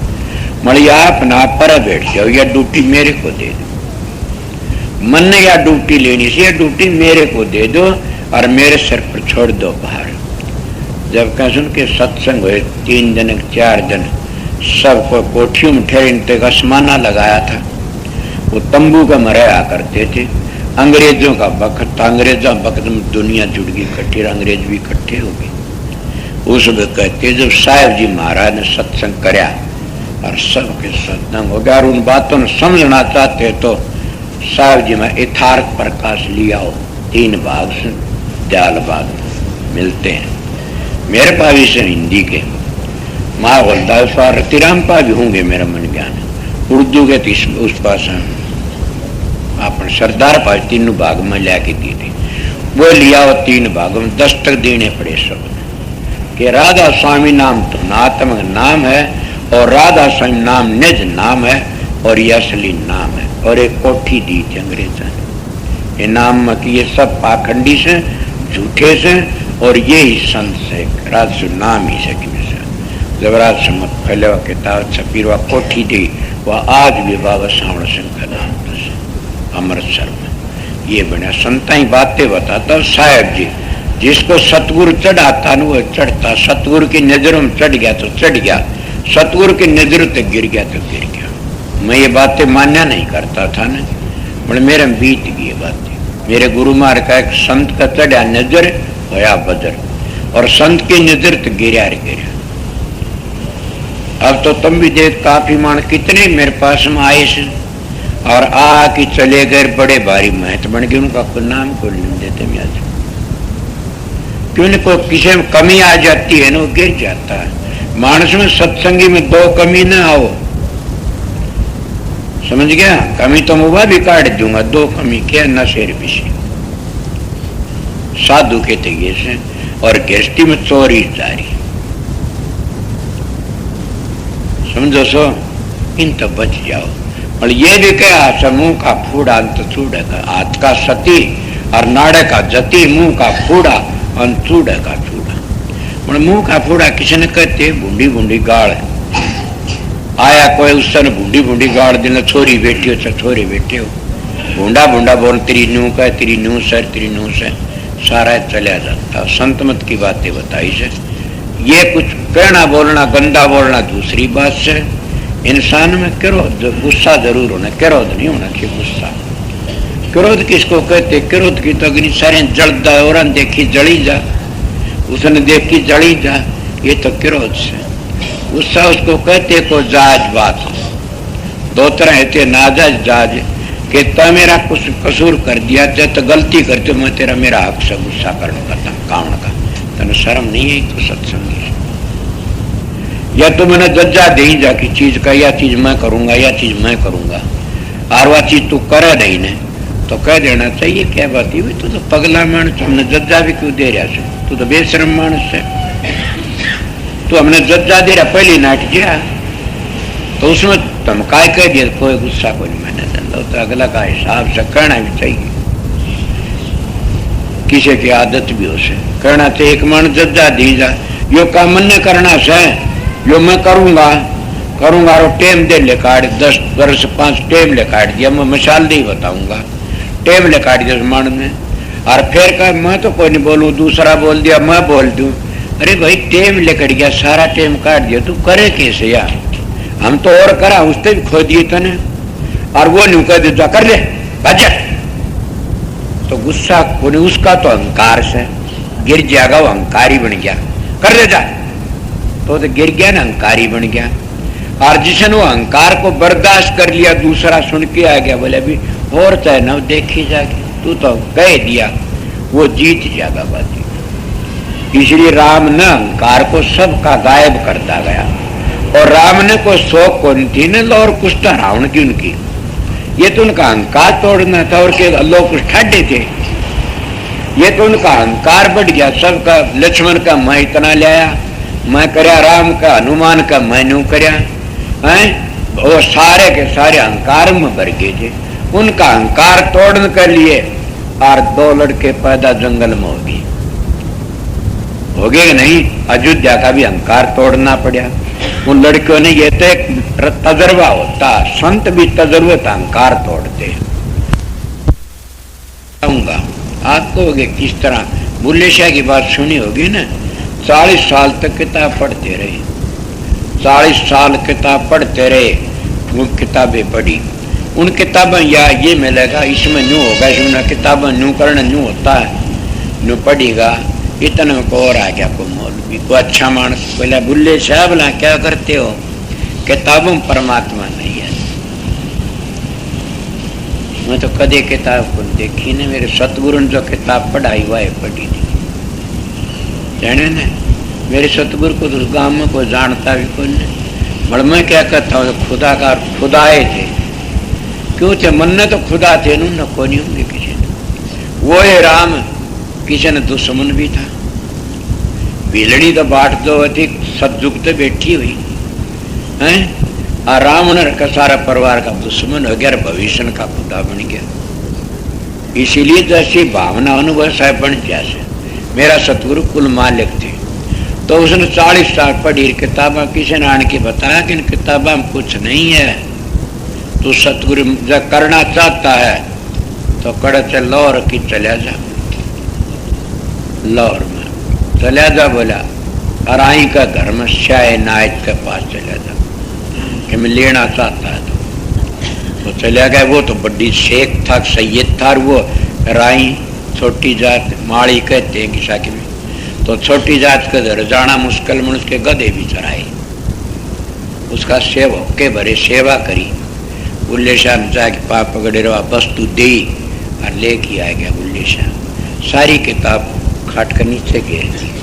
मगर आप ना पर बैठ जाओ, यह ड्यूटी मेरे को दे दो। मन ने यह ड्यूटी लेनी से, यह ड्यूटी मेरे को दे दो और मेरे सिर पर छोड़ दो बाहर। जब कह सुन के सत्संग हुए 3 दिन 4 दिन, सबको कोठियों में ठहरे, आसमाना लगाया था, वो तंबू का मरया करते थे। अंग्रेजों का वक्त था, अंग्रेजों वक्त में दुनिया जुड़ गई इकट्ठी, अंग्रेज भी इकट्ठे हो गए। उस वक्त कहते जब साहेब जी महाराज ने सत्संग कराया और सबके सत्संग हो गया, और उन बातों ने समझना चाहते तो साहेब जी में यथार्थ प्रकाश लिया हो, 3 भाग से दयाल भाग मिलते हैं। मेरे पास भी से हिंदी के माँ गोलदास रतिराम पा भी होंगे, मेरा मन ज्ञान। उर्दू के उस पास अपन सरदार पास 3 भाग में लेके दी थी, वो लिया हो 3 भागों में 10 तक देने पड़े सब कि राधा स्वामी नाम तो नात्मक नाम है, और राधा स्वामी नाम निज नाम है, और ये असली नाम है। और एक कोठी दी थी अंग्रेजा ने, ये नाम में कि ये सब पाखंडी से, झूठे से, और ये ही संत से, राज नाम ही से जब राज मत फैले हुआ किताब छपी, वह कोठी दी, वह आज भी बाबा सावण सिंह का नाम था अमृतसर में। ये बना संता ही बातें बताता साहेब जी, जिसको सतगुरु चढ़ाता न वो चढ़ता, सतगुरु की नजरों में चढ़ गया तो चढ़ गया, सतगुरु की नजरों तक गिर गया तो गिर गया। मैं ये बातें मान्या नहीं करता था ना, बोले मेरे में बीत गई ये बातें। मेरे गुरु मार का एक संत का चढ़ा नजर होया बदर, और संत की नजर तो गिरा गिरा। अब तो तुम भी देख, काफी मान कितने मेरे पास में आए से, और आ कि चले गए, बड़े भारी महत्व बन गए, उनका कोई नाम को नहीं देते। मैं आज क्यों को किसी में कमी आ जाती है ना, वो गिर जाता है। मानस में सत्संगी में 2 कमी ना आओ, समझ गया? कमी तो मुबा भी काट दूंगा, 2 कमी क्या, नशेर विषय साधु के तरीके से, और गृहस्थी में चोरी जारी, समझो सो, इन तो बच जाओ। और ये भी क्या, समूह का फूड़ा अंत चूड़ेगा, हाथ का सती और नाड़े का जती, मुंह का फूड़ा और चूड़े का चूड़ा। और मुंह का फूड़ा किसी ने कहते बूढ़ी बूढ़ी गाड़ आया, कोई उस समय बूढ़ी बूढ़ी गाड़ देना, छोरी बैठी हो, छोरी बैठे हो, बूढ़ा बूढ़ा बोल तेरी नूह का, तेरी नूह से, तेरी नूह से, सारा चला जाता। संत मत की बातें बताई से, ये कुछ कहना बोलना गंदा बोलना दूसरी बात से। इंसान में क्रोध गुस्सा जरूर होना, क्रोध नहीं होना चाहिए, गुस्सा। क्रोध किसको कहते? क्रोध की तो अग्नि सारे जलता है, और देखी जली जा, उसने देखी जली जा, ये तो क्रोध से। गुस्सा उसको कहते को जायज बात। 2 तरह थे, नाजायज जायज, कि तो मेरा कुछ कसूर कर दिया, जब तो गलती करते मैं तेरा मेरा हक से गुस्सा करने का कावण का, तने शर्म नहीं है तो सत्संग। या तो मैंने दज्जा दे जा की चीज का, या चीज मैं करूंगा, या चीज मैं करूंगा, और वह चीज तू करे नहीं ने, तो कह देना चाहिए क्या बात है, तू तो पगला मानस, हमने जज्जा भी क्यों दे रहा है, तू तो बेशरम मानस है, तू हमने जज्जा दे रहा पहली नाट गया। तो उसमें धमकाए कह दिया, कोई गुस्सा कोई नहीं, मैंने चलो तो अगला का हिसाब से करना भी चाहिए, किसी की आदत भी हो से करना चाहिए। एक मन जज्जा दी जा, यो काम मन ने करना से, यो मैं करूंगा करूंगा और टेम दे ले काट 10 वर्ष 5 टेम ले काट दिया, मैं मिसाल दे बताऊंगा, टेम ले काट दिया मन में, और फिर कह मैं तो कोई नहीं बोलूं, दूसरा बोल दिया मैं बोल दूं, अरे भाई टेम ले कट गया, सारा टेम काट दिया, तू करे कैसे यार, हम तो और करा उससे भी खो दिए तने, और वो नहीं कह दे कर ले बजा, तो गुस्सा को नहीं, उसका तो अहंकार से गिर जाएगा, वो अहंकारी बन गया, कर ले जा, तो गिर गया ना, अहंकारी बन गया। और जिसने वो अहंकार को बर्दाश्त कर लिया, दूसरा सुन के आ गया, बोले अभी और चाहे न देखी जाके, तू तो कह दिया, वो जीत जाएगा बाजी। इसलिए राम ने अहंकार को सबका गायब करता गया, और राम ने कोई शौक कौन थी न और कुछ तो रावण की उनकी, ये तो उनका अहंकार तोड़ना था, और के लोग कुछ ठाडे थे, ये तो उनका अहंकार बढ़ गया। सबका लक्ष्मण का मैं इतना लाया, मैं करया, राम का हनुमान का मैं न्यू करया, वो सारे के सारे अहंकार में भर गए थे, उनका अहंकार तोड़ने के लिए और 2 लड़के पैदा जंगल में हो गए नहीं, अयोध्या का भी अहंकार तोड़ना पड़ा उन लड़कियों ने। ये तो एक तजर्बा होता, संत भी तजर्बे अहंकार तोड़ते। आपको होगे किस तरह, बुल्ले शाह की बात सुनी होगी ना, 40 साल तक किताब पढ़ते रहे, 40 साल किताब पढ़ते रहे, वो किताबें पढ़ी, उन किताबें या ये मिलेगा, इसमें न्यू होगा, इसमें किताबें न्यू करना न्यू होता है, न्यू पढ़ेगा, इतना को और आ गया को मौलवी को अच्छा मानस, बोला बुल्ले साहब ला क्या करते हो, किताबों में परमात्मा नहीं है। मैं तो कदे किताब को देखी ने, मेरे सतगुरु ने जो किताब पढ़ाई हुआ है पढ़ी नहीं, जाने ने मेरे सतगुरु को तो गांव में कोई जानता भी कोई नहीं, बड़ मैं क्या कहता हूँ, खुदा का खुदाए थे, क्यों थे, मन ने तो खुदा थे न कोई नहीं होंगे किसी ने, वो है राम, किसी ने दुश्मन भी था, बिलड़ी तो बाट दो थी, सतयुग तो बैठी हुई है, और रावण का सारा परिवार का दुश्मन हो गया, भविष्य का खुदा बन गया। इसीलिए जैसी भावना अनुभव साहब बन जैसे मेरा सतगुरु कुल मालिक थे, तो उसने 40 साल पढ़ी किताबा, किसी ने आने के बताया कि इन किताबा में कुछ नहीं है, तो सतगुरु जब करना चाहता है तो कड़े से लाहौर की चला जा, लाहौर में चला जा, बोला और आई का घर में शाह नायक के पास चला जा कि मैं लेना चाहता है, तो चला गया। वो तो बड़ी शेख था, सैयद था, और वो राई छोटी जात माड़ी कहते हैं किसा की, तो छोटी जात के घर जाना मुश्किल में उसके गधे भी चराए, उसका सेवक के भरे सेवा करी, बुल्ले शाह ने जाके पाप पकड़े रहा वस्तु दे और लेके आ गया बुल्ले शाह, सारी किताब खाट कर नीचे घेर दी,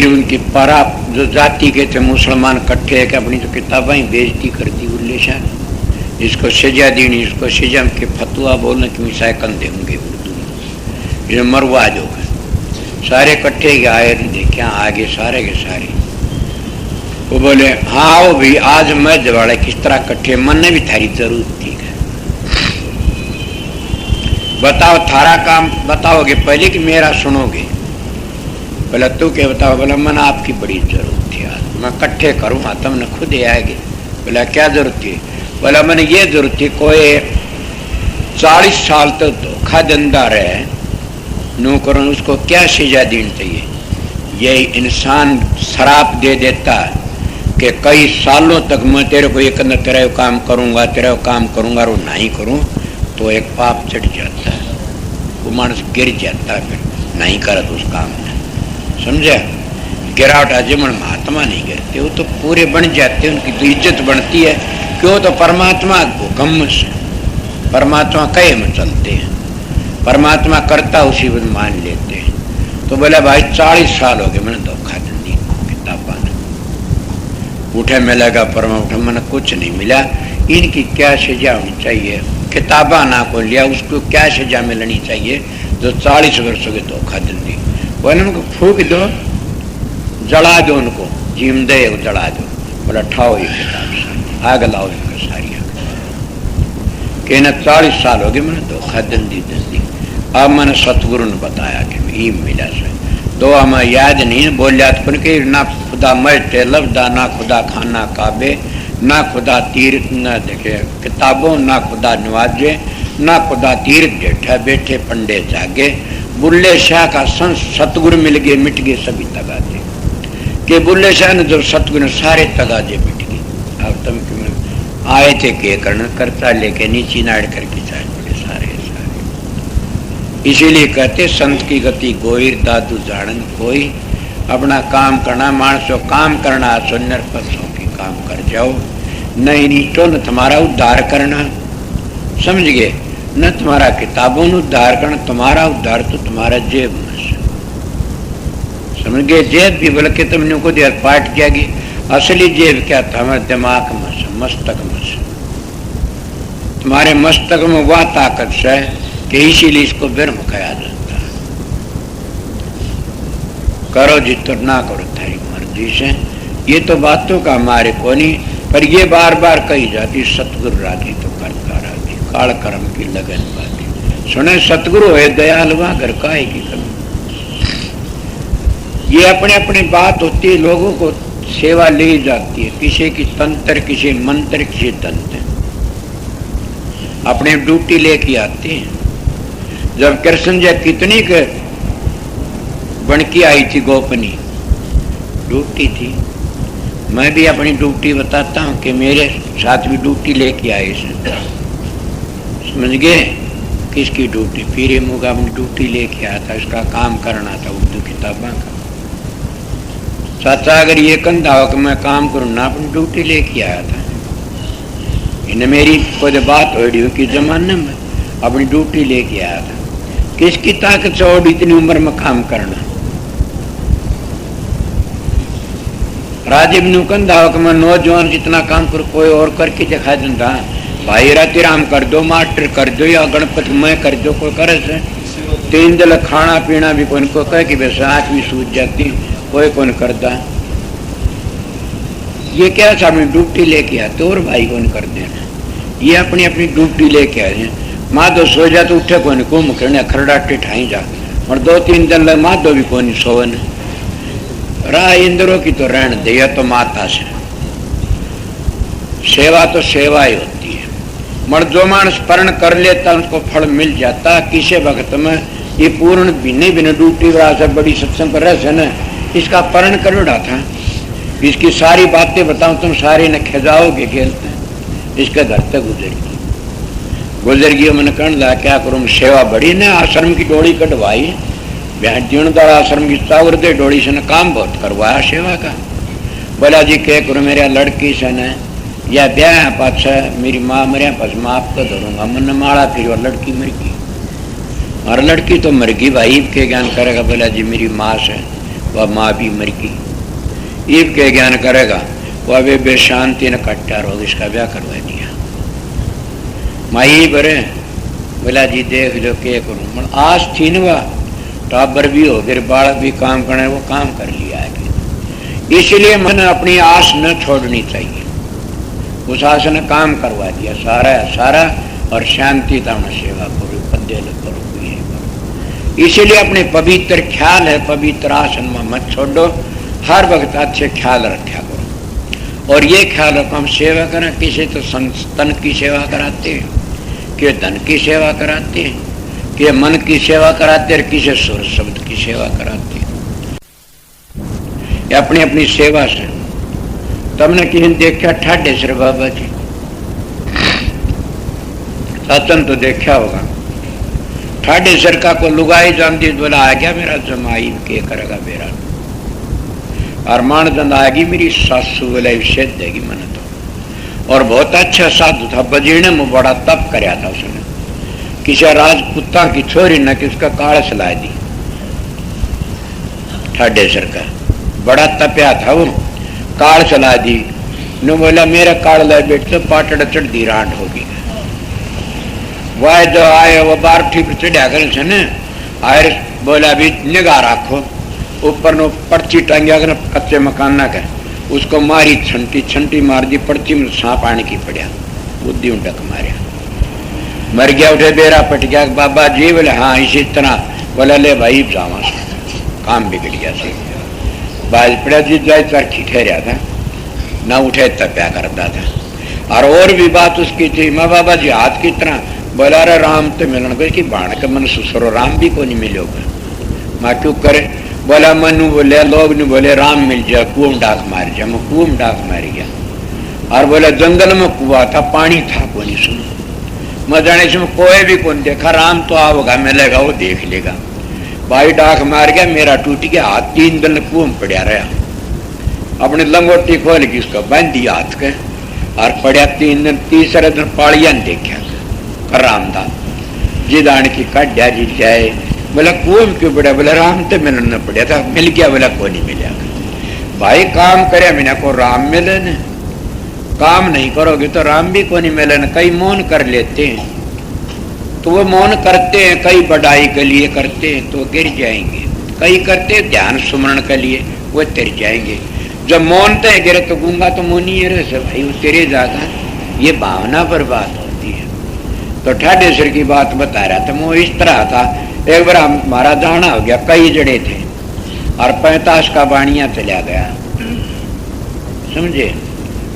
उनकी परा जो जाति के थे मुसलमान इकट्ठे है कि अपनी तो किताबें बेइज्जती कर दी बुल्ले शाह ने, इसको सजा देनी, इसको सजा के फतवा बोलने की मिसाय कंधे होंगे उर्दू में, ये मरवाज हो गए, सारे इकट्ठे आए, देखे आगे सारे के सारे, वो बोले हाँ आओ भाई आज मैं जवाड़े किस तरह इकट्ठे, मन ने भी थारी जरूरत थी, बताओ थारा काम बताओगे पहले कि मेरा सुनोगे, बोला तू क्या बताओ, बोला मन आपकी बड़ी जरूरत थी, आज मैं इकट्ठे करूँगा तुमने खुद ही आएगी, बोला क्या जरूरत थी, बोला मैंने ये जरूरत थी, कोई 40 साल तक तो धोखा धंधा रहे नू करो, उसको क्या सजा देनी चाहिए, ये इंसान शराब दे देता कि कई सालों तक मैं तेरे को एक अंदर तेरा काम करूँगा, तेरा काम करूँगा, और नहीं करूँ तो एक पाप चढ़ जाता है, वो मानस गिर जाता है, फिर नहीं करत उस काम में, समझा, गिरावट अजमन महात्मा नहीं गिरते, वो तो पूरे बन जाते हैं, उनकी तो इज्जत बनती है, क्यों तो परमात्मा हुक्म से, परमात्मा कहे में चलते हैं, परमात्मा करता उसी में मान लेते हैं। तो बोला भाई 40 साल हो गए मैंने धोखा नहीं किताबा ने, उठे मिलेगा परमा उठे, मैंने कुछ नहीं मिला, इनकी क्या सजा होनी चाहिए, किताबा ना को लिया उसको क्या सजा मिलनी चाहिए जो 40 वर्षों के धोखा दी। बोले उनको फूक दो, जला दो, उनको जीम दे जला दो। बोला ठाओ ये किताब आग लाओ इनको सारी के न 40 साल हो गए मैंने धोखा दी। अब मैंने सतगुरु ने बताया कि ई मिला से दो हमें याद नहीं बोलिया कि ना खुदा मजते लफ्दा, ना खुदा खाना काबे, ना खुदा तीर्थ न देखे किताबों, ना खुदा नवाजे, ना खुदा तीर्थ जेठा बैठे पंडे जागे। बुल्ले शाह का संस सतगुरु मिल गए मिट गए सभी तगाजे के। बुल्ले शाह ने जब सतगुरु सारे तगाजे मिट गए। अब तुम आए थे के कर्ण करता लेके नीचे नाड़ करके चाहे बड़े सारे सारे। इसीलिए कहते संत की गति गोईर दादू जानन कोई, अपना काम करना मानसो काम करना सुनर पक्षों की काम कर जाओ। नहीं नीटो न तुम्हारा उद्धार करना, समझ गए, न तुम्हारा किताबों ने उद्धार करना, तुम्हारा उद्धार तो तुम्हारा जेब में से, समझ गए। जेब भी बल्कि तुमने को देर पाट किया गया, असली जेब क्या था हमारे दिमाग में से, मस्तक में से। तुम्हारे मस्तक में वह ताकत है कि इसीलिए इसको ब्रह्म कहा जाता है। करो जितो ना करो थारी मर्जी से, ये तो बातों का हमारे को नहीं, पर ये बार बार कही जाती सतगुरु राजी तो करता राजी, काल कर्म की लगन बाती। सुने सतगुरु है दयालुआ घर काहे की कमी। ये अपने अपने बात होती है, लोगों को सेवा ली जाती है, किसी की तंत्र, किसी मंत्र, किसी तंत्र, अपने ड्यूटी लेके आते हैं। जब कृष्ण जी कितनी के बनकी आई थी गोपनी ड्यूटी थी, मैं भी अपनी ड्यूटी बताता हूँ कि मेरे साथ भी ड्यूटी लेके आए, समझ गए। किसकी ड्यूटी? पीरे मुगा अपनी ड्यूटी लेके आया था, इसका काम करना था उर्दू किताबा का। चाचा अगर ये कंधा हो कि मैं काम करूँ ना, अपनी ड्यूटी लेके आया था। इन्हें मेरी कोई बात हो रही कि जमाने में अपनी ड्यूटी लेके आया था। किसकी ताकत से और इतनी उम्र में काम करना? राजीव ने कंधा हो कि मैं नौजवान जितना काम करूँ, कोई और करके दिखा देता। भाई राती राम कर दो, मास्टर कर दो, या गणपति मैं कर दो, कोई करे से 3 दिन खाना पीना भी कोई को कहे कि वैसे आँख भी सूझ जाती, कोई कौन करता। ये क्या अपनी ड्यूटी लेके आते और भाई कौन कर देना। ये अपनी अपनी ड्यूटी लेके आए। माधो सो जा तो उठे कौन को मुखने खरडाटे ठाई जा, और 2-3 दिन लग माधो भी कौन सोवन। राह इंद्रों की तो रहन दे, या तो माता से सेवा तो सेवा ही होती है। मर जो मानस पर्ण कर लेता उसको फल मिल जाता। किसी वक्त में ये पूर्ण भिन्न भिन्न ड्यूटी से बड़ी सत्संग पर रह न, इसका पर्ण कर उड़ा था। इसकी सारी बातें बताऊं तुम सारे न खजाओगे खेलते। इसके घर तक गुजर गई मैंने कहने लगा क्या करूँ, सेवा बड़ी ने आश्रम की डोली कटवाई, जीणदार आश्रम की चावर दे डोली से न काम बहुत करवाया सेवा का। बोला जी क्या करूँ, मेरा लड़की से न या ब्याह पास मेरी माँ मरिया पास माफ कर धरूंगा। मन माड़ा फिर और लड़की मर गई, और लड़की तो मर गई भाई, ईब के ज्ञान करेगा। बोला जी मेरी माँ से वह माँ भी मर गई, ईब के ज्ञान करेगा। वह वे बेशांति न कट्टा रोग, इसका ब्याह करवा दिया। माई बरे बोला जी देख लो क्या करूँ। आज थी न वह टाबर भी हो गए, बालक भी काम करने, वो काम कर लिया है। इसलिए मैंने अपनी आस न छोड़नी चाहिए। उस आस ने काम करवा दिया सारा, और शांति था सेवा करो, पद्य करो, ये करो। इसीलिए अपने पवित्र ख्याल है, पवित्र आसन में मत छोड़ो, हर वक्त अच्छे ख्याल रखा करो। और ये ख्याल रखो हम सेवा करें, किसी तो तन की सेवा कराते हैं, कि धन की सेवा कराते हैं, कि मन की सेवा कराते हैं, किसी सुर शब्द की सेवा कराते हैं। अपनी अपनी सेवा से तमने किसी ने देखा ठाडेसर बाबा जी, सचन तो देखा होगा। ठाडेसर का को लुगाई जानती बोला आ गया मेरा जमाई के करेगा मेरा, और मानदंड आएगी मेरी सासू बोला विषय देगी मैंने तो। और बहुत अच्छा साधु था, बजीने में बड़ा तप कराया था उसने। किसी राजपुता की छोरी न कि उसका काल सला दी। ठाडेसर का बड़ा तपया था वो, काल चला दी। नु बोला मेरा काल ला बेट तो पाटड़ चढ़ती रांट होगी। वह जो आए वो बार ठीक चढ़िया कर आयर बोला भी निगाह रखो ऊपर नो पर्ची टांगिया कर कच्चे मकान ना कर उसको मारी छंटी छंटी मार दी पर्ची में सांप आने की पड़ा बुद्धि उठक मारिया मर गया उठे बेरा पट गया बाबा जी बोले हाँ इसी तरह बोला ले भाई जावा काम बिगड़ गया से बाज पड़ा जी जाए चरखी ठहरा था ना उठे तब प्या करता था। और भी बात उसकी थी माँ बाबा जी हाथ की तरह बोला रे राम तो मिलन को बाण के मन सुसरो राम भी को नहीं मिलोगा माँ क्यों करे बोला मनु बोले लोग ने बोले राम मिल जाए कुएं डाक मार जाए मैं कुएं डाक मार गया। और बोले जंगल में कुआ था पानी था को नहीं सुनो मैं जाने से कोई भी कौन देखा राम तो आओगा मिलेगा वो देख लेगा भाई डाक मार गया मेरा टूट गया हाथ 3 दिन कुएं पड़ा रहा अपनी लंगोटी खोल के उसका बांध दिया हाथ के और पड़ा 3 दिन तीसरे दिन पालिया देखा राम था जिदान की काट्या जी जाए बोला कुएं क्यों पड़ा बोला राम तो मिलना पड़ा था मिल गया बोला को नहीं मिला भाई काम करे मैंने को राम मिले न काम नहीं करोगे तो राम भी को नहीं मिले न कई मौन कर लेते हैं तो वो मौन करते हैं कई बढ़ाई के लिए करते हैं तो गिर जाएंगे कई करते ध्यान सुमरण के लिए वो तिर जाएंगे जब मौनते हैं गिरे तो गूंगा तो मुनी रहे भाई वो तेरे जागा ये भावना पर बात होती है। तो ठाडेश्वर की बात बता रहा था वो इस तरह था एक बार हमारा जाना हो गया कई जड़े थे और 45 का बाणिया चला गया समझे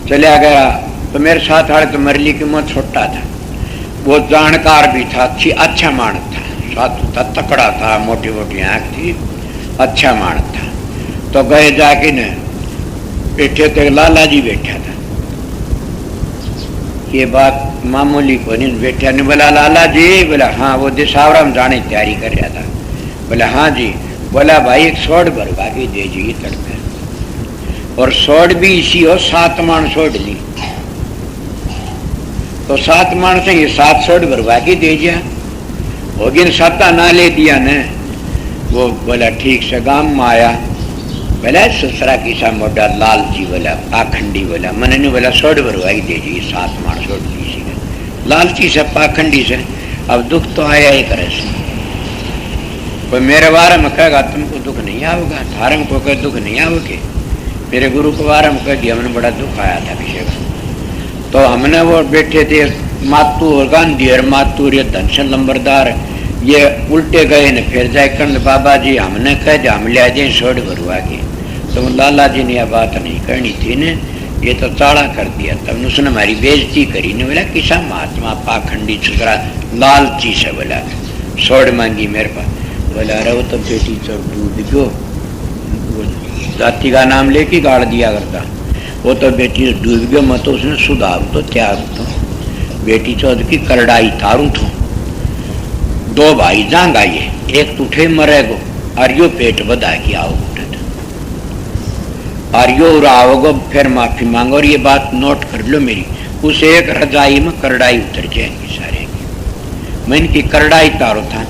चला गया तो मेरे साथ वाले तो मरली की मुँह छोटा था वो जानकार भी था अच्छा मानस था साधु था तकड़ा था मोटी मोटी आँख थी अच्छा मानस था। तो गए जाके न बैठे थे लाला जी बैठा था ये बात मामूली को नहीं बैठा नहीं बोला लाला जी बोला हाँ वो दिशावरा में जाने की तैयारी कर रहा था बोला हाँ जी बोला भाई एक सोड भरवा के दे जी तड़के और सोड भी इसी हो 7 मान सोड ली तो 7 मान से ये 7 सोड भरवा के दे दिया होगी न सत्ता ना ले दिया न वो बोला ठीक से गांव में आया बोला ससुरा किसा मोटा लाल जी बोला पाखंडी बोला मैंने नहीं बोला सोड भरवाई दे जी 7 मान सोड ली लालची से पाखंडी से अब दुख तो आया ही करे से कोई मेरे बारे में कहेगा तुमको दुख नहीं आओगा धार्म को कहे दुख नहीं आओगे मेरे गुरु के बारे में कह दिया हमने बड़ा दुख आया था अभिषेक तो हमने वो बैठे थे मातू और गांधी और मातू ये धनसन लंबरदार ये उल्टे गए न फिर जाए कर बाबा जी हमने कह दिया हम ले जाए सोड भरवा के तो लाला जी ने यह बात नहीं करनी थी न ये तो चाड़ा कर दिया तब उसने हमारी बेइज्जती करी ने बोला किसा महात्मा पाखंडी छुरा लालची से बोला सोड मांगी मेरे पास बोला अरे वो तो बेटी चोर डूब गयो जाति का नाम लेके गाड़ दिया करता वो तो बेटी डूब गयो मैं तो उसने सुधारू तो त्याग तो बेटी चौध की करड़ाई तारू थो 2 भाई जांग आइए एक तुठे मरेगो और यो पेट बधा के आओ और यो आओगो फिर माफी मांगो और ये बात नोट कर लो मेरी उस एक रजाई में करड़ाई उतर जाएगी सारे की मैं इनकी करड़ाई तारो था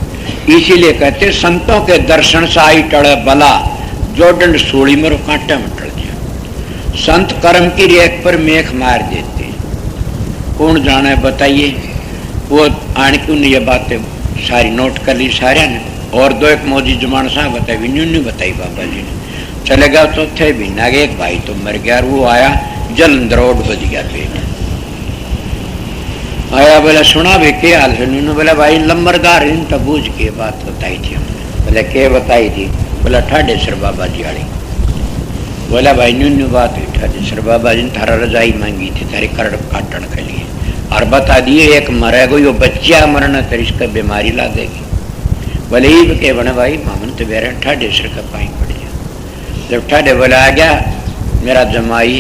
इसीलिए कहते संतों के दर्शन से आई टड़े बला जो दंड सूली में कांटे में टल गया संत कर्म की रेख पर मेघ मार देते कौन जाने बताइए वो आने की उन्हें ये बातें सारी नोट कर ली सारे ने और 2 एक मौजी जुमान साहब बताई नहीं बताई बाबा जी ने चले गया चौथे भी नागे एक भाई तो मर गया वो आया जलंधर रोड बज गया पेट आया बोला सुना भाई क्या हाल है बोला भाई लंबरदार इन तो बूझ के बात बताई थी हमने बोला क्या बताई थी बोला ठाडेश्वर बाबा जी वाली बोला भाई न्यू बात हुई ठाडेश्वर बाबा जी ने थारा रजाई मांगी थी तारी करड़ काटन के लिए और बता दिए एक मरेगो यो बच्चा मरना तेरी इसका बीमारी ला देगी बोले ही के बने भाई मामन तो बेरे ठाडेश्वर का पाई पड़ गया जब ठाडे बोला आ गया मेरा जमाई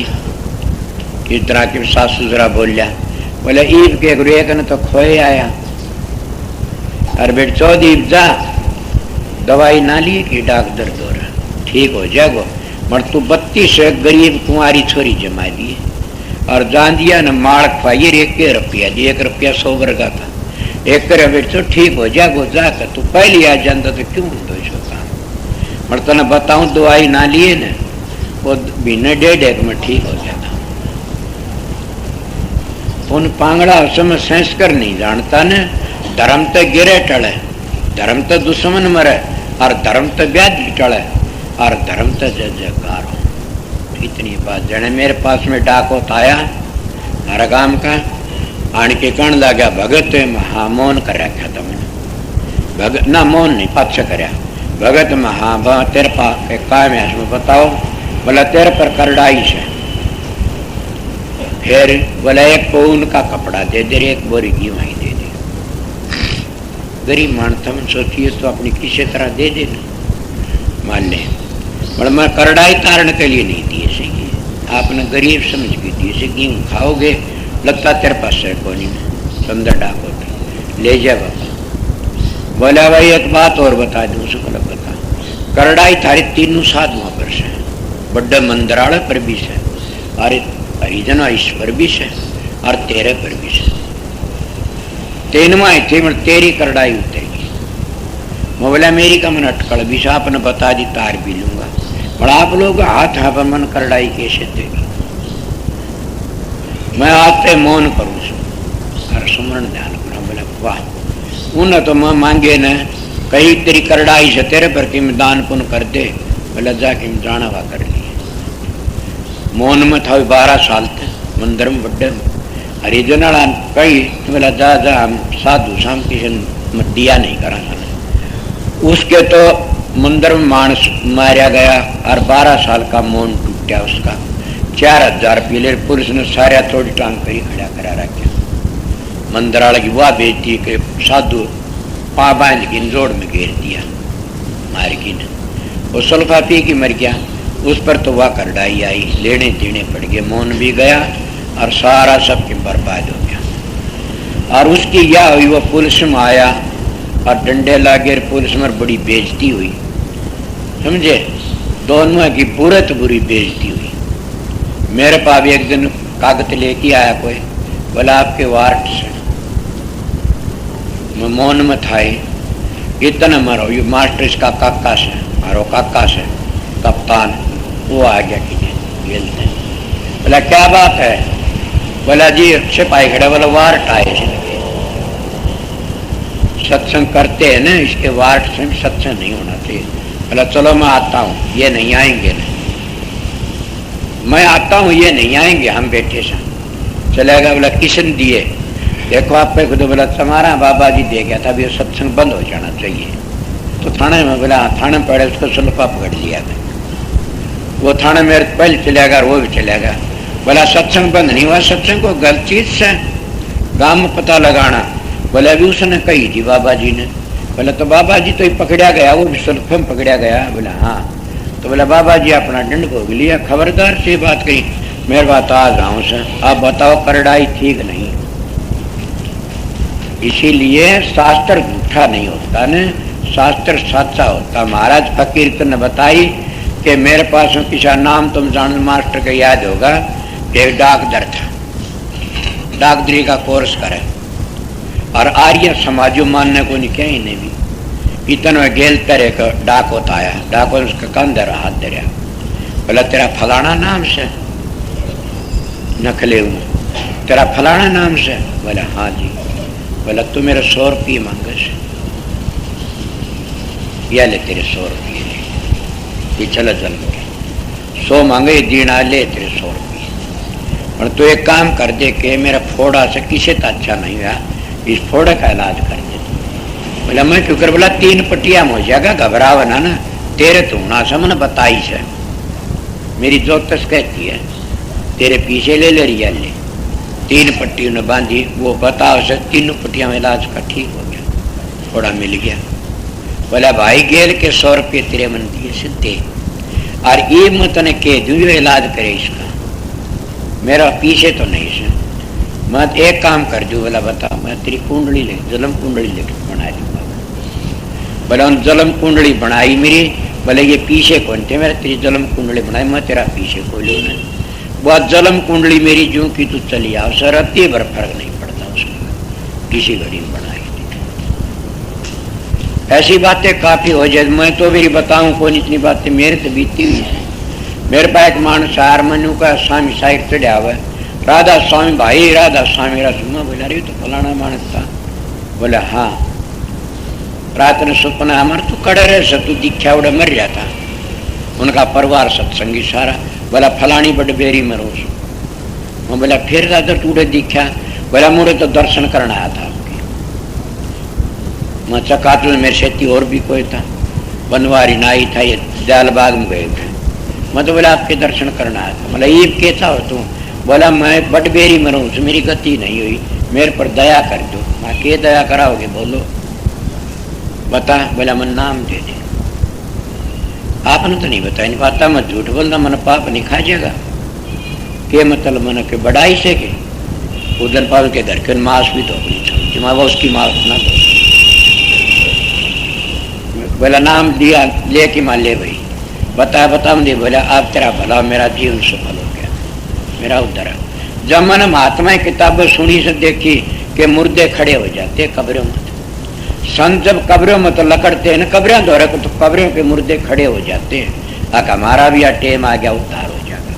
इस तरह की सासू जरा बोल लिया बोले ईब के गुरु एक ने तो खोए आया और बेट 14 जा दवाई ना लिए कि डॉक्टर दो रहा ठीक हो जाएगो मर तू 32 गरीब कुंवारी छोरी जमा दिए और जान दिया न माड़ खवाइए 1 रुपया दी 1 रुपया 100 वर्गा था 1 बेट तो ठीक हो जाएगो जाकर तू पहले आ जाता तो क्यों दो काम मर तो न बताऊं दवाई ना लिए न वो महीने 1.5 में ठीक हो जाता उन पांगड़ा समय संस्कार नहीं जानता ने, धर्म तो गिरे टले, धर्म तो दुश्मन मरे, और धर्म तो व्याज टले, और धर्म तो जय जयकार हो। इतनी बात जने मेरे पास में डाक होता आया हमारा गांव का, आन के कण लगा भगत महामौन कर रखा था मैंने, भगत ना मौन नहीं पक्ष करया, भगत महा तेरे पास काम है इसमें बताओ, बोला तेरे पर करड़ाई से। फिर बोला एक पौन का कपड़ा दे दे, एक बोरी घी वहीं दे दे। गरीब मानता में सोचिए तो अपनी किसी तरह दे दे ना, मान ले। बोला मैं करड़ाई तारण के लिए नहीं दिए से, आपने गरीब समझ के दिए से, गेहूँ खाओगे लगता तेरे पास है को नहीं, समझा डाको ले जा बाबा। बोला भाई एक बात और बता दूं, उसको बोला बता। करड़ाई थारी तीनों साधुओं पर से, बड्डे मंदिराड़े पर भी से, और हरिजन ईश्वर भी से, और तेरे पर भी से। तीनवा थे मैं तेरी करड़ाई उतरेगी। मैं बोला मेरी का मन अटकल भी से, आपने बता दी तार भी लूंगा। बड़ा आप लोग हाथ पर मन करड़ाई कैसे देगी? मैं आते मौन करूँ और सुमरण ध्यान करूँ। बोला वाह, उन्हें तो मैं मांगे न कहीं तेरी करड़ाई से तेरे पर कि मैं दान पुण्य कर दे। बोला जाके जाना हुआ कर लिए। मौन में था 12 साल तक मंदिर में बड्डे हरिजन कही, बोला जा जा हम साधु शाम किसी दिया नहीं करा। उसके तो मंदिर में मानस मारा गया और 12 साल का मौन टूटा उसका। 4000 पीले पुलिस ने सारा थोड़ी टांग करी खड़ा करा रखा। मंदिर वाले की वाह बेटी के साधु पा बांध की जोड़ में घेर दिया मार की ने। वो सल्फा पी की मर गया। उस पर तो वह करड़ाई आई, लेने देने पड़ गए, मौन भी गया और सारा सब के बर्बाद हो गया। और उसकी यह हुई, वो पुलिस में आया और डंडे लागे, पुलिस में बड़ी बेइज्जती हुई, समझे। दोनों की बुरे तो बुरी बेइज्जती हुई। मेरे पास भी एक दिन कागज लेके आया कोई, बोला आपके वार्ड से। मैं मौन में था ही, इतना मरो ये मास्टर इसका काका से, मारो काका से कप्तान, वो आ गया कि खेलते। बोला क्या बात है? बोला जी सिपाही खड़ा। बोला वार्ड आए सत्संग करते हैं ना, इसके वार्ड से सत्संग नहीं होना चाहिए। बोला चलो मैं आता हूँ, ये नहीं आएंगे ना, मैं आता हूँ ये नहीं आएंगे, हम बैठे सा चलेगा। बोला किशन दिए? देखो आप पे खुद। बोला तुम्हारा बाबा जी दे गया था, अभी सत्संग बंद हो जाना चाहिए। तो थाने में, बोला थाने पड़े, उसको सुल्फा पकड़ लिया था। वो थाने मेरे पहले चलेगा और वो भी चलेगा। बोला सत्संग बंद नहीं हुआ, सत्संग को गलत चीज से गांव में पता लगाना। बोला अभी उसने कही थी बाबा जी ने। बोला तो बाबा जी तो ही पकड़ा गया, वो भी सुल्फे में पकड़ा गया। बोला हाँ। तो बोला बाबा जी अपना दंड भोग लिया। खबरदार से बात कही, मेरे बात आ गाँव से, आप बताओ करड़ाई ठीक नहीं। इसीलिए शास्त्र झूठा नहीं होता न, शास्त्र सच्चा होता। महाराज फकीर ने बताई कि मेरे पास किसी नाम तुम जान मास्टर का याद होगा, एक डाकदर था, डाकदरी का कोर्स करे और आर्य समाजो मानने को नहीं, कहीं नहीं भी। इतना गेल तरह का डाक होता आया, डाक उसका कंधर हाथ दरिया। बोला तेरा फलाना नाम से नखले हूँ, तेरा फलाना नाम से? बोला हाँ जी। बोला तू मेरे 100 रुपये मांगे से, या ले तेरे 100 रुपये ले, ये चला चल के 100 मांगे, दीना ले तेरे 100 रुपये। और तू एक काम कर दे कि मेरा फोड़ा से किसी तो अच्छा नहीं हुआ, इस फोड़े का इलाज कर दे। बोला मैं क्यों कर? बोला 3 पट्टियां हो जाएगा, घबराव ना ना, तेरे तो ना समझ बताई से मेरी जोतस कहती है, तेरे पीछे ले ले रिया ले। 3 पट्टियों ने बांधी, वो बताओ से 3 पट्टियां में इलाज का ठीक हो गया, थोड़ा मिल गया। बोला भाई गेल के 100 रुपये तेरे मन दिए सीधे, और ये मत ने कह दू इलाज करे इसका, मेरा पीछे तो नहीं से। मैं एक काम कर दू। बोला बता, मैं तेरी कुंडली ले, जलम कुंडली ले बना दूंगा। बोला उन जलम कुंडली बनाई मेरी। बोले ये पीछे कौन थे? मेरा तेरी जलम कुंडली बनाई, मैं तेरा पीछे खोलू ना। बहुत जलम कुंडली मेरी जो कि तू चली आओ, सर अति भर फर्क नहीं पड़ता उसका, किसी घड़ी में बनाई। ऐसी बातें काफी हो जाए, मैं तो मेरी बताऊं कौन, इतनी बातें मेरे से बीती हुई है। मेरे पास एक मानस हार मनु का स्वामी साहिब चढ़ा हुआ, राधा स्वामी भाई, राधा स्वामी रसमा। बोला अरे तो फलाना मानस था। बोला हाँ, रात ने सपना हमारे तो कड़े रहे सब तू दिखा उड़े मर जाता। उनका परिवार सत्संगी सारा। बोला फलानी बड़ बेरी मरो। मैं बोला फिर दादा टूटे दिखा। बोला मुझे तो दर्शन करना आया था आपके। मैं चकातुल मेरे सेती और भी कोई था, बनवारी नाई था, ये दयालबाग में गए थे। मैं तो बोला आपके दर्शन करना आया था। बोला ये कैसा हो तू? बोला मैं बड़ बेरी मरूँ, मेरी गति नहीं हुई, मेरे पर दया कर दो। मैं के दया कराओगे बोलो? बता। बोला मन नाम दे दे। आपने तो नहीं बताया, नहीं पता मैं झूठ बोलना, मन पाप नहीं खा जाएगा के मतलब मन के बड़ाई से के उधर पाल के घर के मांस भी तो अपनी छोड़ी माँ उसकी मांस ना दो। बोला नाम दिया ले कि माँ ले भाई बता दे। बोला आप तेरा भला, मेरा जीवन सफल हो गया, मेरा उद्धार। जब मैंने महात्मा की किताबें सुनी से देखी कि मुर्दे खड़े हो जाते कब्रों में, संत जब कब्रों में तो लकड़ते हैं ना, कब्रें दौरे को तो कब्रों के मुर्दे खड़े हो जाते हैं। आका हमारा भी टेम आ गया, उद्धार हो जाएगा।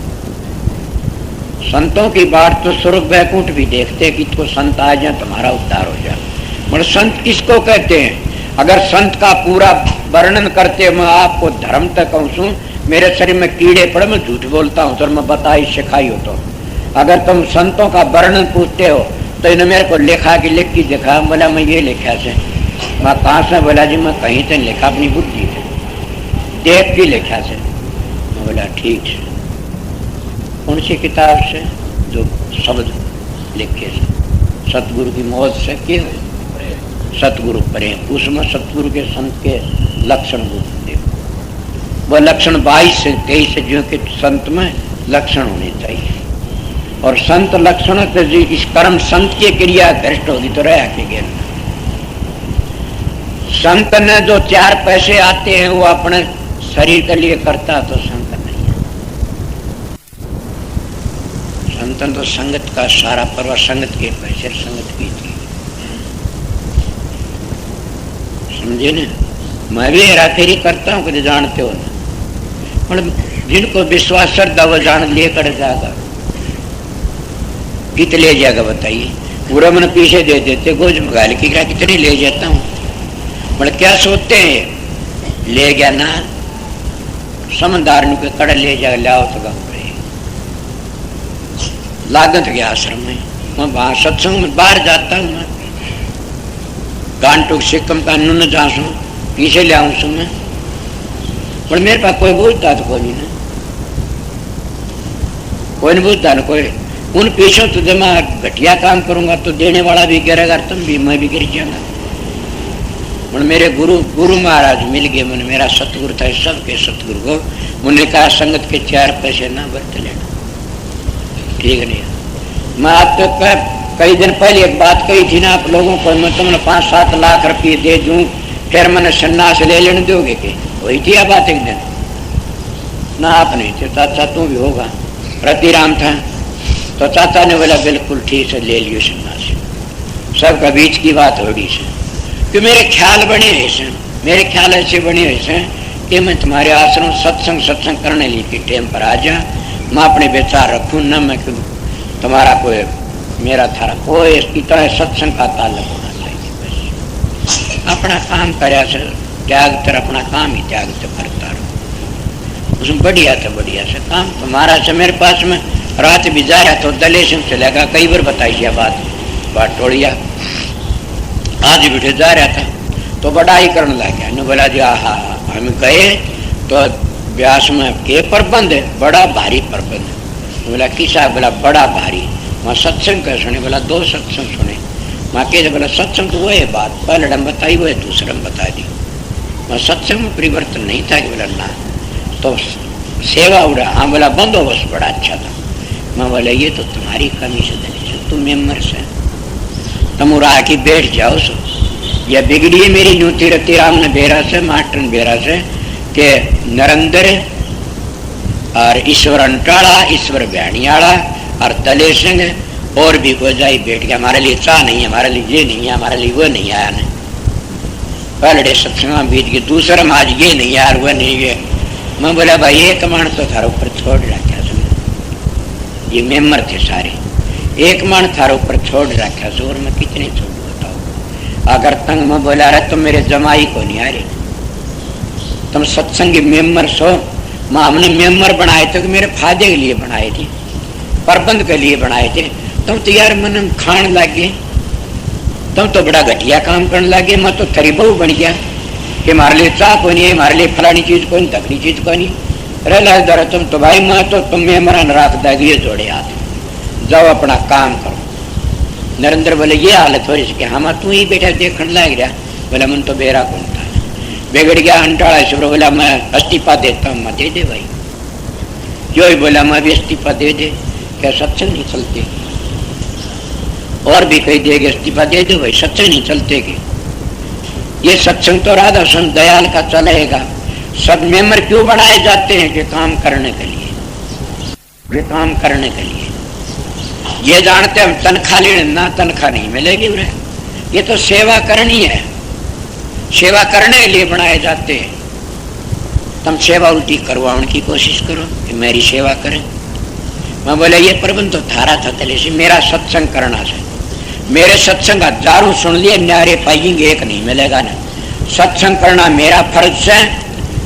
संतों की बात तो स्वर्ग वैकुंठ भी देखते कि तो संत आ जाए तुम्हारा उद्धार हो जाए। मतलब संत किसको कहते हैं? अगर संत का पूरा वर्णन करते मैं आपको धर्म तक कहूँ, मेरे शरीर में कीड़े पड़े, मैं झूठ बोलता हूँ तो मैं बताई सिखाई हो। तो अगर तुम संतों का वर्णन पूछते हो तो इन्हें मेरे को लिखा कि लिख की दिखा। बोला मैं ये लिखा से। मैं कहाँ से? बोला जी मैं कहीं से लिखा, अपनी बुद्धि से देख की लिखा से। मैं बोला ठीक है। कौन सी किताब से? जो शब्द लिखे से सतगुरु की मौज से के सतगुरु प्रेम, उसमें सतगुरु के संत के लक्षण देखो। वह लक्षण 22 से 23 से जो कि संत में लक्षण होने चाहिए। और संत लक्षण से इस कर्म संत की क्रिया दृष्ट होगी तो रह के गेल। संत ने जो 4 पैसे आते हैं वो अपने शरीर के लिए करता तो संत नहीं है। संतन तो संगत का सारा पर्व, संगत के पैसे संगत की थी, समझे ना। मैं भी हेरा फेरी करता हूँ, कभी जानते हो ना। मतलब जिनको विश्वास श्रद्धा वो जान ले कर जाएगा, कित ले जाएगा बताइए? पूरा मन पीछे दे देते, गोज मगाल की कितने ले जाता हूँ। मतलब क्या सोचते हैं? ले गया ना समझदार के कड़ ले जा लाओ तो गम लागत गया आश्रम में। मैं वहां सत्संग में बाहर जाता हूँ, मैं गांटू सिक्कम का नून जासू पीछे ले आऊँ मैं, पर मेरे पास कोई बोलता तो कोई नहीं, कोई नहीं बोलता ना कोई। उन पीछे तो जब मैं घटिया काम करूंगा तो देने वाला भी गिरेगा, तुम भी, मैं भी गिर जाऊंगा। मन मेरे गुरु महाराज मिल गए, मन मेरा सतगुरु था, सबके सतगुरु को उन्होंने कहा संगत के 4 पैसे ना बरत लेना, ठीक नहीं। मैं आप तो कई दिन पहले एक बात कही थी ना आप लोगों को, मैं तुमने 5-7 लाख रुपये दे दूं फिर मैंने सन्यास ले लेने दोगे कि? वही थी आप बात एक दिन ना, आप नहीं थे, चाचा तू भी होगा, रतिराम था। तो चाचा ने बोला बिल्कुल ठीक है ले लियो सन्यास। सबका बीच की बात होगी से कि मेरे ख्याल बने ऐसे, मेरे ख्याल ऐसे बने ऐसे कि मैं तुम्हारे आश्रम सत्संग करने लिए टाइम पर आ जा, मैं अपने विचार रखूँ न, मैं तुम्हारा कोई मेरा थारा कोई इसकी तरह सत्संग का ताल्लुक होना चाहिए। बस अपना काम करे से त्याग कर, अपना काम ही त्याग तो करता रहो, उसमें बढ़िया से काम तुम्हारा से। मेरे पास में रात भी जा रहा तो दले से चलेगा, कई बार बताइए बात टोड़िया। आज भी जा रहा था तो बड़ाई करने लग गया, ने बोला जी हाँ हम गए तो व्यास में के प्रबंध है, बड़ा भारी प्रबंध है। बोला किसा? बोला बड़ा भारी। मैं सत्संग कर सुने? बोला 2 सत्संग सुने। मैं कह बोला सत्संग तो वो है बात, पहले डम बताई वो है, दूसरा में बता दी। मैं सत्संग में परिवर्तन नहीं था कि बोला ना, तो सेवा उड़ा। हाँ बोला बंदोबस्त बड़ा अच्छा था। मैं बोला ये तो तुम्हारी कमी से दली से, तुम मेम्बर से तुम उड़ा के बैठ जाओ सो, या बिगड़ी है मेरी यूं रतिराम ने बेरा से, मास्टर ने बेरा से के नरेंद्र और ईश्वर अंटाड़ा, ईश्वर बहनियाड़ा और तले सिंह और भी कोई जाई बैठ गया। हमारे लिए चाह नहीं है, हमारे लिए ये नहीं है, हमारे लिए वो नहीं आया ने। पहले सत्संग बीत गए, दूसरा में आज ये नहीं यार वो नहीं है। मैं बोला भाई ये कमांड तो थारा ऊपर छोड़ रहा क्या समझ, ये मेम्बर थे सारे। एक मन थारो ऊपर छोड़ रखा जोर में कितने छोड़ बताओ। अगर तंग में बोला रहे तो मेरे जमाई को नहीं आ रही, तुम सत्संगी मेम्बर सो। माँ हमने मेम्बर बनाए थे कि मेरे फायदे के लिए बनाए थे, प्रबंध के लिए बनाए थे। तुम तो यार मन खान लग गए, तुम तो बड़ा घटिया काम करने लगे। मैं तो थरी बहू बन गया कि हमारे लिए चाह को नहीं है, हमारे लिए फलानी चीज को नहीं, धकनी चीज को नहीं रह दर। तुम तो भाई मैं तो तुम मेमरान राख दागिए जोड़े हाथ, जाओ अपना काम करो। नरेंद्र बोले ये हालत हो रही हम तू ही बेटा देखने लग गया। बोला मन तो बेरा कौन था, बिगड़ गया अंटाड़ा शुरू। बोला मैं इस्तीफा देता हूँ। मैं दे दे भाई, जो ही बोला मैं भी इस्तीफा दे दे। क्या सत्संग नहीं चलते? और भी कहीं देगे इस्तीफा दे दो भाई, सत्संग नहीं चलते कि ये सत्संग तो राधा संत दयाल का चलेगा। सब मेंबर क्यों बनाए जाते हैं कि काम करने के लिए, ये काम करने के लिए। ये जानते हम तनख्वाह लेने ना, तनख्वाह नहीं मिलेगी उन्हें, ये तो सेवा करनी है, सेवा करने के लिए बनाए जाते हैं। तुम सेवा उल्टी करवाने की कोशिश करो कि मेरी सेवा करें। मैं बोला ये प्रबंध तो थारा था तले से, मेरा सत्संग करना से। मेरे सत्संग हजारों सुन लिए, न्यारे पाएंगे एक नहीं मिलेगा ना। सत्संग करना मेरा फर्ज है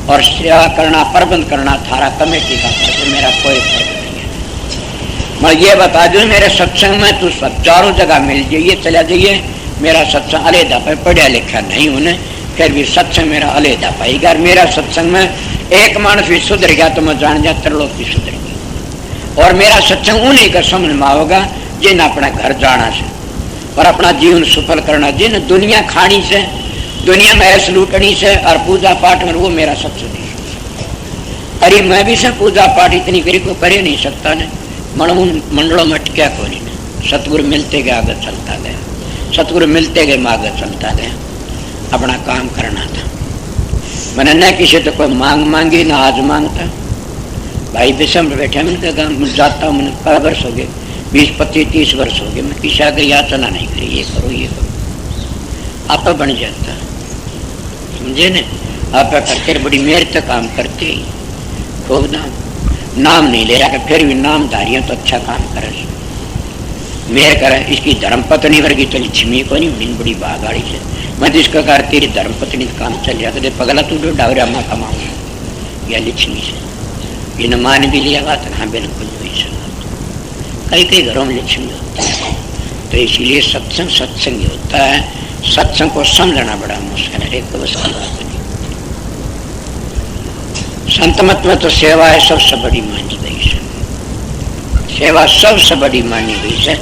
और सेवा करना, प्रबंध करना थारा कमेटी का फर्ज है, मेरा कोई फर्ज नहीं है। मैं ये बता दूं मेरे सत्संग में तू चारों जगह मिल जाइए, चला जाइए। मेरा सत्संग अलहदा पे, पढ़ा लिखा नहीं उन्हें, फिर भी सत्संग मेरा अलहदा पाएगा। मेरा सत्संग में एक मानस भी सुधर गया तो मैं जान जा त्रिलोक भी सुधर गया। और मेरा सत्संग उन्हीं का समझ में आओगा जिन अपना घर जाना से और अपना जीवन सफल करना, जिन दुनिया खानी से, दुनिया में ऐस लूटनी से और पूजा पाठ में, वो मेरा सत्संग नहीं। अरे मैं भी से पूजा पाठ इतनी करी को करे नहीं सकता ने, मंडलों में अटक्या को नहीं। सतगुरु मिलते गए आगे चलता गया, सतगुरु मिलते गए मैं आगे चलता गया। अपना काम करना था। मैंने न किसी तो कोई मांग मांगी ना आज मांगता। भाई विषम बैठे मैंने कहा जाता हूँ, मैंने कई वर्ष हो गए, 20-25-30 वर्ष हो गए, मैं किसी आगे याचना नहीं करी, ये करो ये करो। आप बन जाता, समझे न? आप करते बड़ी मेहनत से काम करते ही खूब नाम नहीं ले रहा, फिर भी नामधारियां तो अच्छा काम करे, मेहर करे। इसकी धर्मपत्नी वर्गी तो लक्ष्मी को नहीं बड़ी बागाड़ी से। मैं तो इसका कार तेरी धर्मपत्नी काम चल जाता थे, पगला तू तो डावरा माँ कमाऊंगा या लक्ष्मी से। इन मान भी लिया बात, हाँ बिल्कुल वही सुना। कई कई घरों में लक्ष्मी होती है, तो इसीलिए सत्संग सत्संग ही होता है। सत्संग को समझना बड़ा मुश्किल है, एक बस की बात नहीं। संत मत में तो सेवा है सबसे बड़ी मानी गई है, सेवा सबसे बड़ी मानी गई है।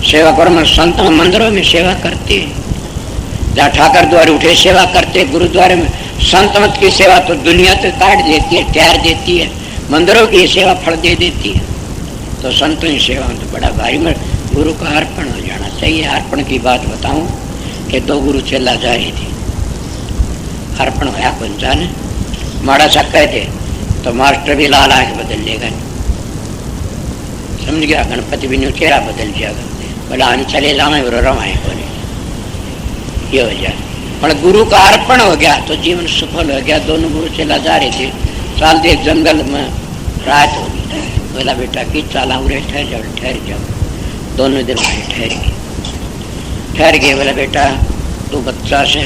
सेवा करो मैं संत मंदिरों में सेवा करते हैं, जहाँ ठाकर द्वारे उठे सेवा करते, गुरुद्वारे में। संत मत की सेवा तो दुनिया तो काट देती है, त्यार देती है, मंदिरों की सेवा फल दे देती है। तो संतों की सेवा तो बड़ा भारी में गुरु का अर्पण हो जाना चाहिए। अर्पण की बात बताऊं कि 2 गुरु चला जा रही थी, अर्पण होया कौन जाने। माड़ा सा कहते तो मास्टर भी लाल आंख बदल लेगा, समझ गया? गणपति भी चेहरा बदल जाएगा, बोला हम चले लावे रवाए को ये हो जाए। पर गुरु का अर्पण हो गया तो जीवन सफल हो गया। दोनों गुरु चला जा रहे थे, साल देख जंगल में रात हो गई। बोला बेटा कि चाला उरे ठहर जाओ, ठहर जाओ। दोनों दिन वहीं ठहर गए। बोला बेटा तू बच्चा से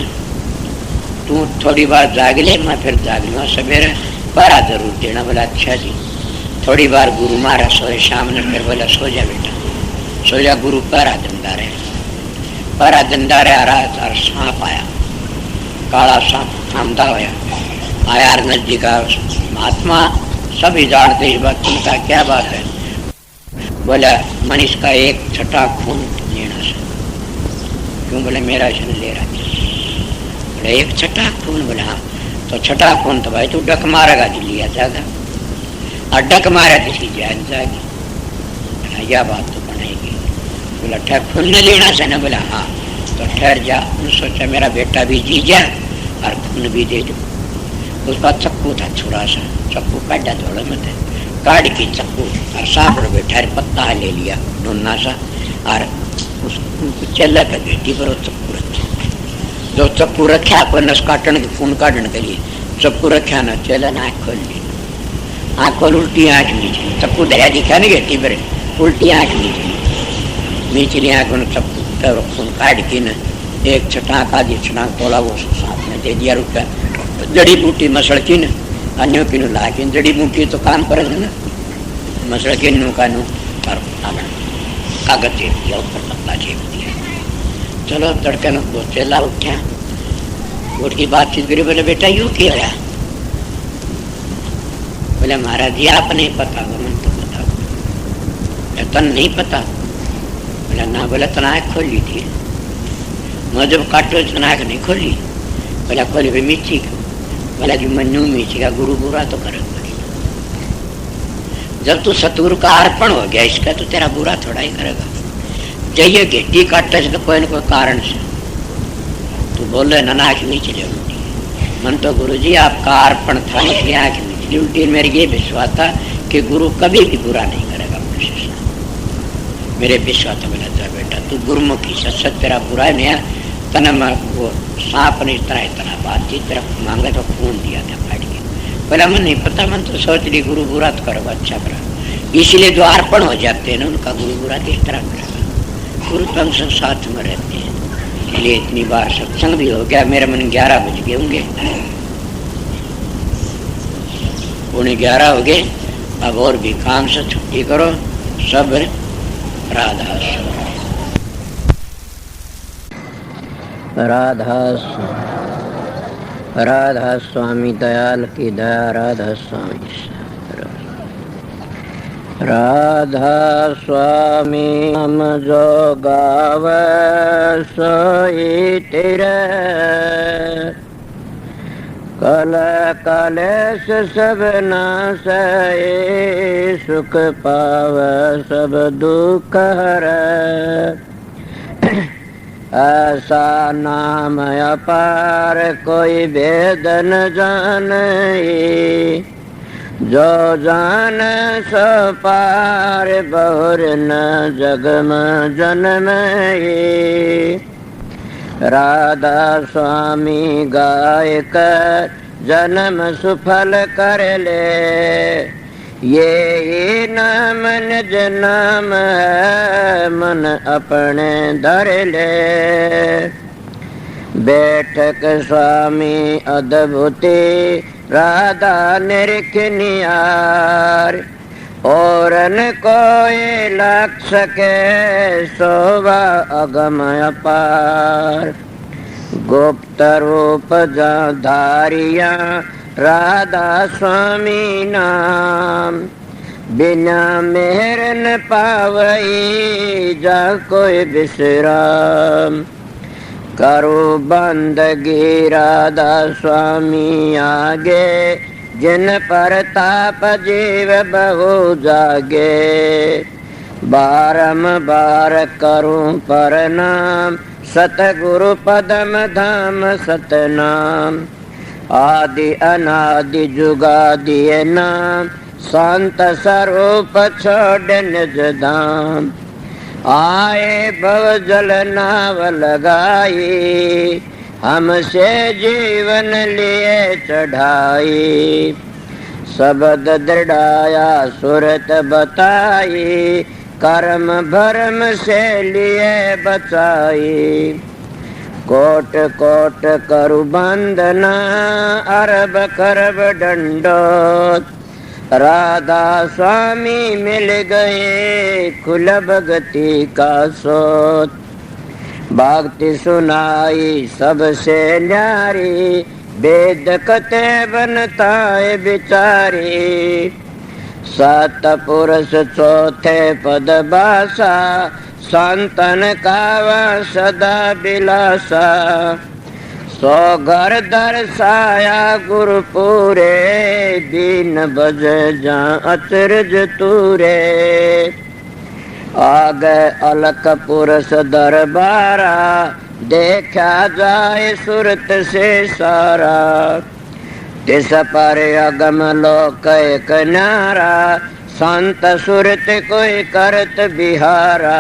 तू थोड़ी बार जाग ले, मैं फिर जाग लूँगा, सवेरे पहरा जरूर देना। बोला अच्छा जी। थोड़ी बार गुरु मारा सोए शाम ने, फिर बोला सो जा बेटा, सो जा। गुरु पहरा दंदा रहे, पहरा दंदा रहा रहा और सांप आया, काला सांप आमदा होया आया नजदीक। महात्मा सभी जानते इस बात, चिंता क्या बात है? बोला मनीष का एक छठा खून लेना से। क्यों? बोले मेरा इसने ले रहा था। बोले एक छठा खून? बोला हाँ। तो छठा खून तो भाई तू डक मारेगा जो लिया जाएगा, और डक मारा तो इसकी जान जाएगी। बोला यह बात तो बनेगी। बोला ठहर खून न लेना से ना? बोला हाँ। तो ठहर जा। उन्होंने सोचा मेरा बेटा भी जी जा और खून भी दे दो। उसका चक्कू था छोटा सा, चक्कू काटा थोड़ा मत काट के चक्कू और सांप बैठा पत्ता ले लिया ढूंढना सा, और उसको चल कर बेटी पर चक्कू रखा। जो चक्कू रखा कोई नस काटने के खून काटने के लिए चक्कू रखा ना, चलन आँख खोल ली, आँख खोल, उल्टी आँख नीचे, चक्कू दरिया दिखा नहीं गेटी पर, उल्टी आँख नीचे। नीचली आँख में सब खून काट के न एक छटाक आदि छटाक तोड़ा वो सांप में दे दिया रुपया। जड़ी बूटी मसड़ की न अन्यों की ला के जड़ी बूटी तो काम पर है ना, मसड़ के नू का नू और कागज चेप दिया, ऊपर पत्ता चेप दिया। चलो तड़के न वो चेला उठा, उठ की बातचीत करी। बोले बेटा यूँ किया है? बोले महाराज जी आप नहीं पता, मन तो पता। तन नहीं पता? बोला ना। बोला तनाक खोली थी, मैं जब काटो तनाक नहीं खोली। बोला खोली भाई मीठी क्यों? बोला जो मनु मीठी का गुरु बुरा तो कर। जब तू सतगुरु का अर्पण हो गया इसका तो तेरा बुरा थोड़ा ही करेगा। चाहिए घेटी काटते से तो कोई न कोई कारण से तू बोल रहे ना आँख नीचे ले उल्टी। मन तो गुरु जी आपका अर्पण था इसलिए आँख नीचे उल्टी। मेरे ये विश्वास था कि गुरु कभी भी बुरा नहीं करेगा अपने शिष्य। मेरे विश्वास मिला था बेटा तू गुरुमुखी सच तेरा बुरा नहीं है। तना वो सांप ने इतना बातचीत तेरा मांगा तो खून दिया था फाट के। बोला मन नहीं पता, मन तो सोच ली गुरु बुरा तो करोगा अच्छा करा। इसलिए जो अर्पण हो जाते हैं ना उनका गुरु बुरा किस तरह करेगा। गुरु तो हम सब साथ में रहते हैं। इसलिए इतनी बार सत्संग भी हो गया। मेरे मन 11 बज गए होंगे, 11:15 हो गए। अब और भी काम से छुट्टी करो सब। राधा राधा राधा स्वामी दयाल की दया। राधा स्वामी राधा स्वामी हम जो गावे सोई तेरे। कल कलेश सब नासै सुख पावे सब दुख हरै। ऐसा नाम अपार कोई भेद न जाने। जो जान सो पार बहुर न जग में जन्म। राधा स्वामी गाय कर जन्म सुफल कर ले। ये नाम निज नाम है मन अपने धर ले। बैठक स्वामी अद्भुति राधा निरख नियार। और न कोई लख सके शोभा अगम अपार। गुप्त रूप जा धारिया राधा स्वामी नाम। बिना मेहर न पावई जा कोई विश्राम। करो बंदगी राधा स्वामी आगे। जिन पर ताप जीव बहु जागे। बारंबार करूं प्रणाम सतगुरु पदम धाम सतनाम। आदि अनादि जुगादि नाम शांत स्वरूप छोड़ निज धाम। आए भव जल नाव लगाई हमसे जीवन लिए चढ़ाई। शब्द दृढ़ाया सुरत बताई कर्म भरम से लिए बचाई। कोट कोट करु बंदना अरब करब दंडोत। राधा स्वामी मिल गए खुल भगति का सोत। भक्ति सुनाई सबसे न्यारी वेद कते बनता है बिचारी। सात पुरुष चौथे पद भाषा संतन कावा सदा बिलासा। सो घर दर्शाया गुरु पूरे दीन बज जा अचरज तूरे। आगे अलक पुरुष दरबारा देखा जाए सुरत से सारा। तिस पर अगम लोक एक न्यारा संत सुरत कोई करत बिहारा।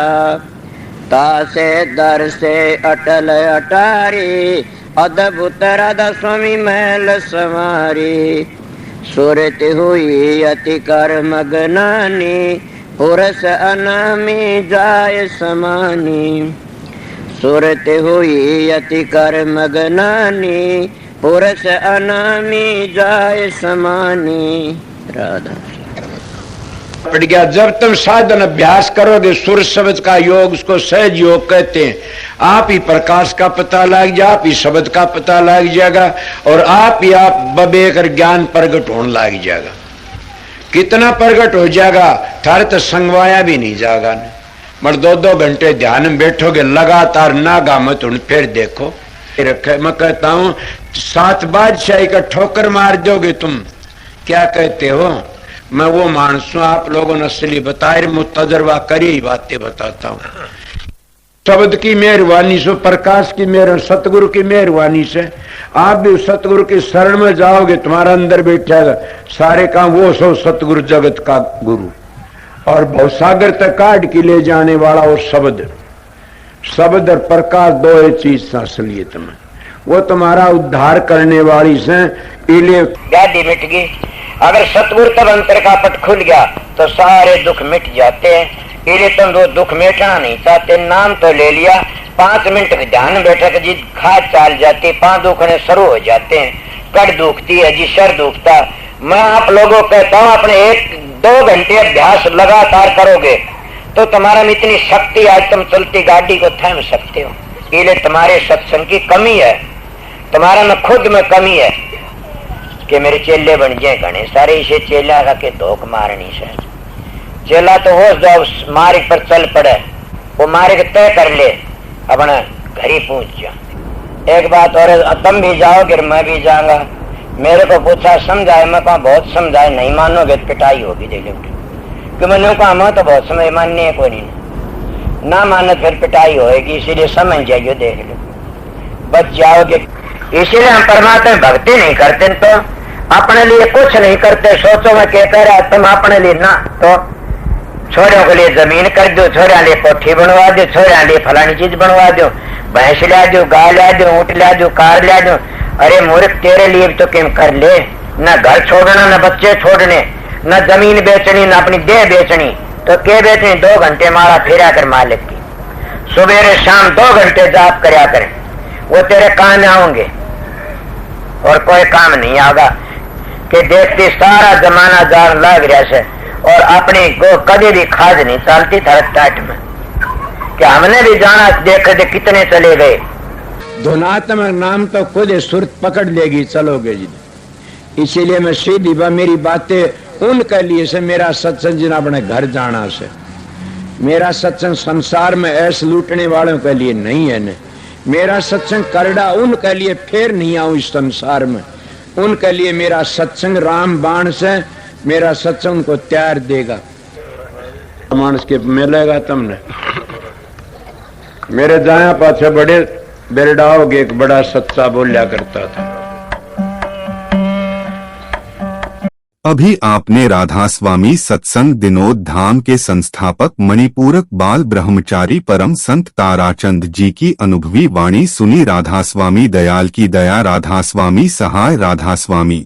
तासे दर से अटल अटारी अद्भुत राधा स्वामी महल संवारी। सुरत हुई अति कर मगनानी पुरस अनामी जाय समानी, सूरत हुई अति कर मगनानी, पुरस अनामी जाय समानी। राधा पड़ गया। जब तुम साधन अभ्यास करोगे सुर शब्द का योग, उसको सहज योग कहते हैं, आप ही प्रकाश का पता लग जाए, आप ही शब्द का पता लग जाएगा और आप ही आप बबेकर ज्ञान प्रगट होने लग जाएगा। कितना प्रगट हो जाएगा, थारे तो संगवाया भी नहीं जाएगा। मगर 2-2 घंटे ध्यान में बैठोगे लगातार, नागा मत उन फिर देखो रखे। मैं कहता हूं 7 बादशाही का ठोकर मार दोगे तुम। क्या कहते हो? मैं वो मानस हूं, आप लोगों ने असली बताए, मुझ तजर्बा करी ही बातें बताता हूं। शब्द की मेहरबानी से, प्रकाश की मेहर, सतगुरु की मेहरबानी से आप भी सतगुरु की शरण में जाओगे, तुम्हारा अंदर बैठेगा सारे काम वो सो सतगुरु जगत का गुरु और भवसागर तक काट के ले जाने वाला वो शब्द। शब्द और प्रकाश दो ही चीज असलियत में, वो तुम्हारा उद्धार करने वाली से। इले व्याधि मिट गई। अगर सतगुरु तब अंतर का पट खुल गया तो सारे दुख मिट जाते हैं। इले तुम वो दुख मिटना नहीं चाहते, नाम तो ले लिया, 5 मिनट ध्यान बैठक जी खाद चाल जाती, 5 दुखने शुरू हो जाते हैं, कड़ दुखती है जी, सर दुखता। मैं आप लोगों को कहता हूँ अपने 1-2 घंटे अभ्यास लगातार करोगे तो तुम्हारा में इतनी शक्ति, आज तुम चलती गाड़ी को थाम सकते हो। इले तुम्हारे सत्संग की कमी है, तुम्हारा में खुद में कमी है कि मेरे चेले बन जाए घने सारे, इसे चेला का के धोख मारनी से। चेला तो हो जाओ मार्ग पर चल पड़े, वो मार्ग तय कर ले, अपना घर ही पहुंच जाओ। एक बात और, तुम भी जाओगे मैं भी जाऊंगा। मेरे को पूछा समझाए, मैं कहा बहुत समझाए, नहीं मानोगे तो पिटाई होगी दे कि मैंने कहा मैं तो बहुत समय माननी है, कोई नहीं ना मानो फिर पिटाई होगी, इसीलिए समझ जाइए, देख लो बच जाओगे। इसीलिए हम परमात्मा भक्ति नहीं करते तो अपने लिए कुछ नहीं करते। सोचो मैं क्या कह रहा, तुम अपने लिए ना तो छोरों के लिए जमीन कर दो, छोरा लिए कोठी बनवा दो, छोरा लिए फलानी चीज बनवा दो, भैंस ला दो, गाय ला दो, ऊँट ला दो, कार ला दो। अरे मूर्ख, तेरे लिए भी तो क्यों कर ले, न घर छोड़ना, न बच्चे छोड़ने, न जमीन बेचनी, न अपनी देह बेचनी, तो क्या बेचनी? 2 घंटे मारा फेरा कर मालिक की, सुबह शाम 2 घंटे जाप करया करें, वो तेरे काम आओगे और कोई काम नहीं आगा। कि देखती सारा जमाना जान लग रहा से और अपनी को कभी भी खाद नहीं चलती था टाट में, कि हमने भी जाना देख दे कितने चले गए। धुनात्मक नाम तो खुद सुरत पकड़ लेगी, चलोगे जी। इसीलिए मैं सीधी मेरी बातें उनके लिए से, मेरा सत्संग जिन अपने घर जाना से, मेरा सत्संग संसार में ऐसे लूटने वालों के लिए नहीं है न। मेरा सत्संग करड़ा उनके लिए फिर नहीं आऊं इस संसार में, उनके लिए मेरा सत्संग राम बाण से, मेरा सत्संग उनको त्यार देगा। मानस के मिलेगा तुमने मेरे जाया पाछे बड़े बेरडाओगे, एक बड़ा सच्चा बोलिया करता था। अभी आपने राधा स्वामी सत्संग दिनोद धाम के संस्थापक मणिपूरक बाल ब्रह्मचारी परम संत ताराचंद जी की अनुभवी वाणी सुनी। राधा स्वामी दयाल की दया, राधा स्वामी सहाय, राधा स्वामी।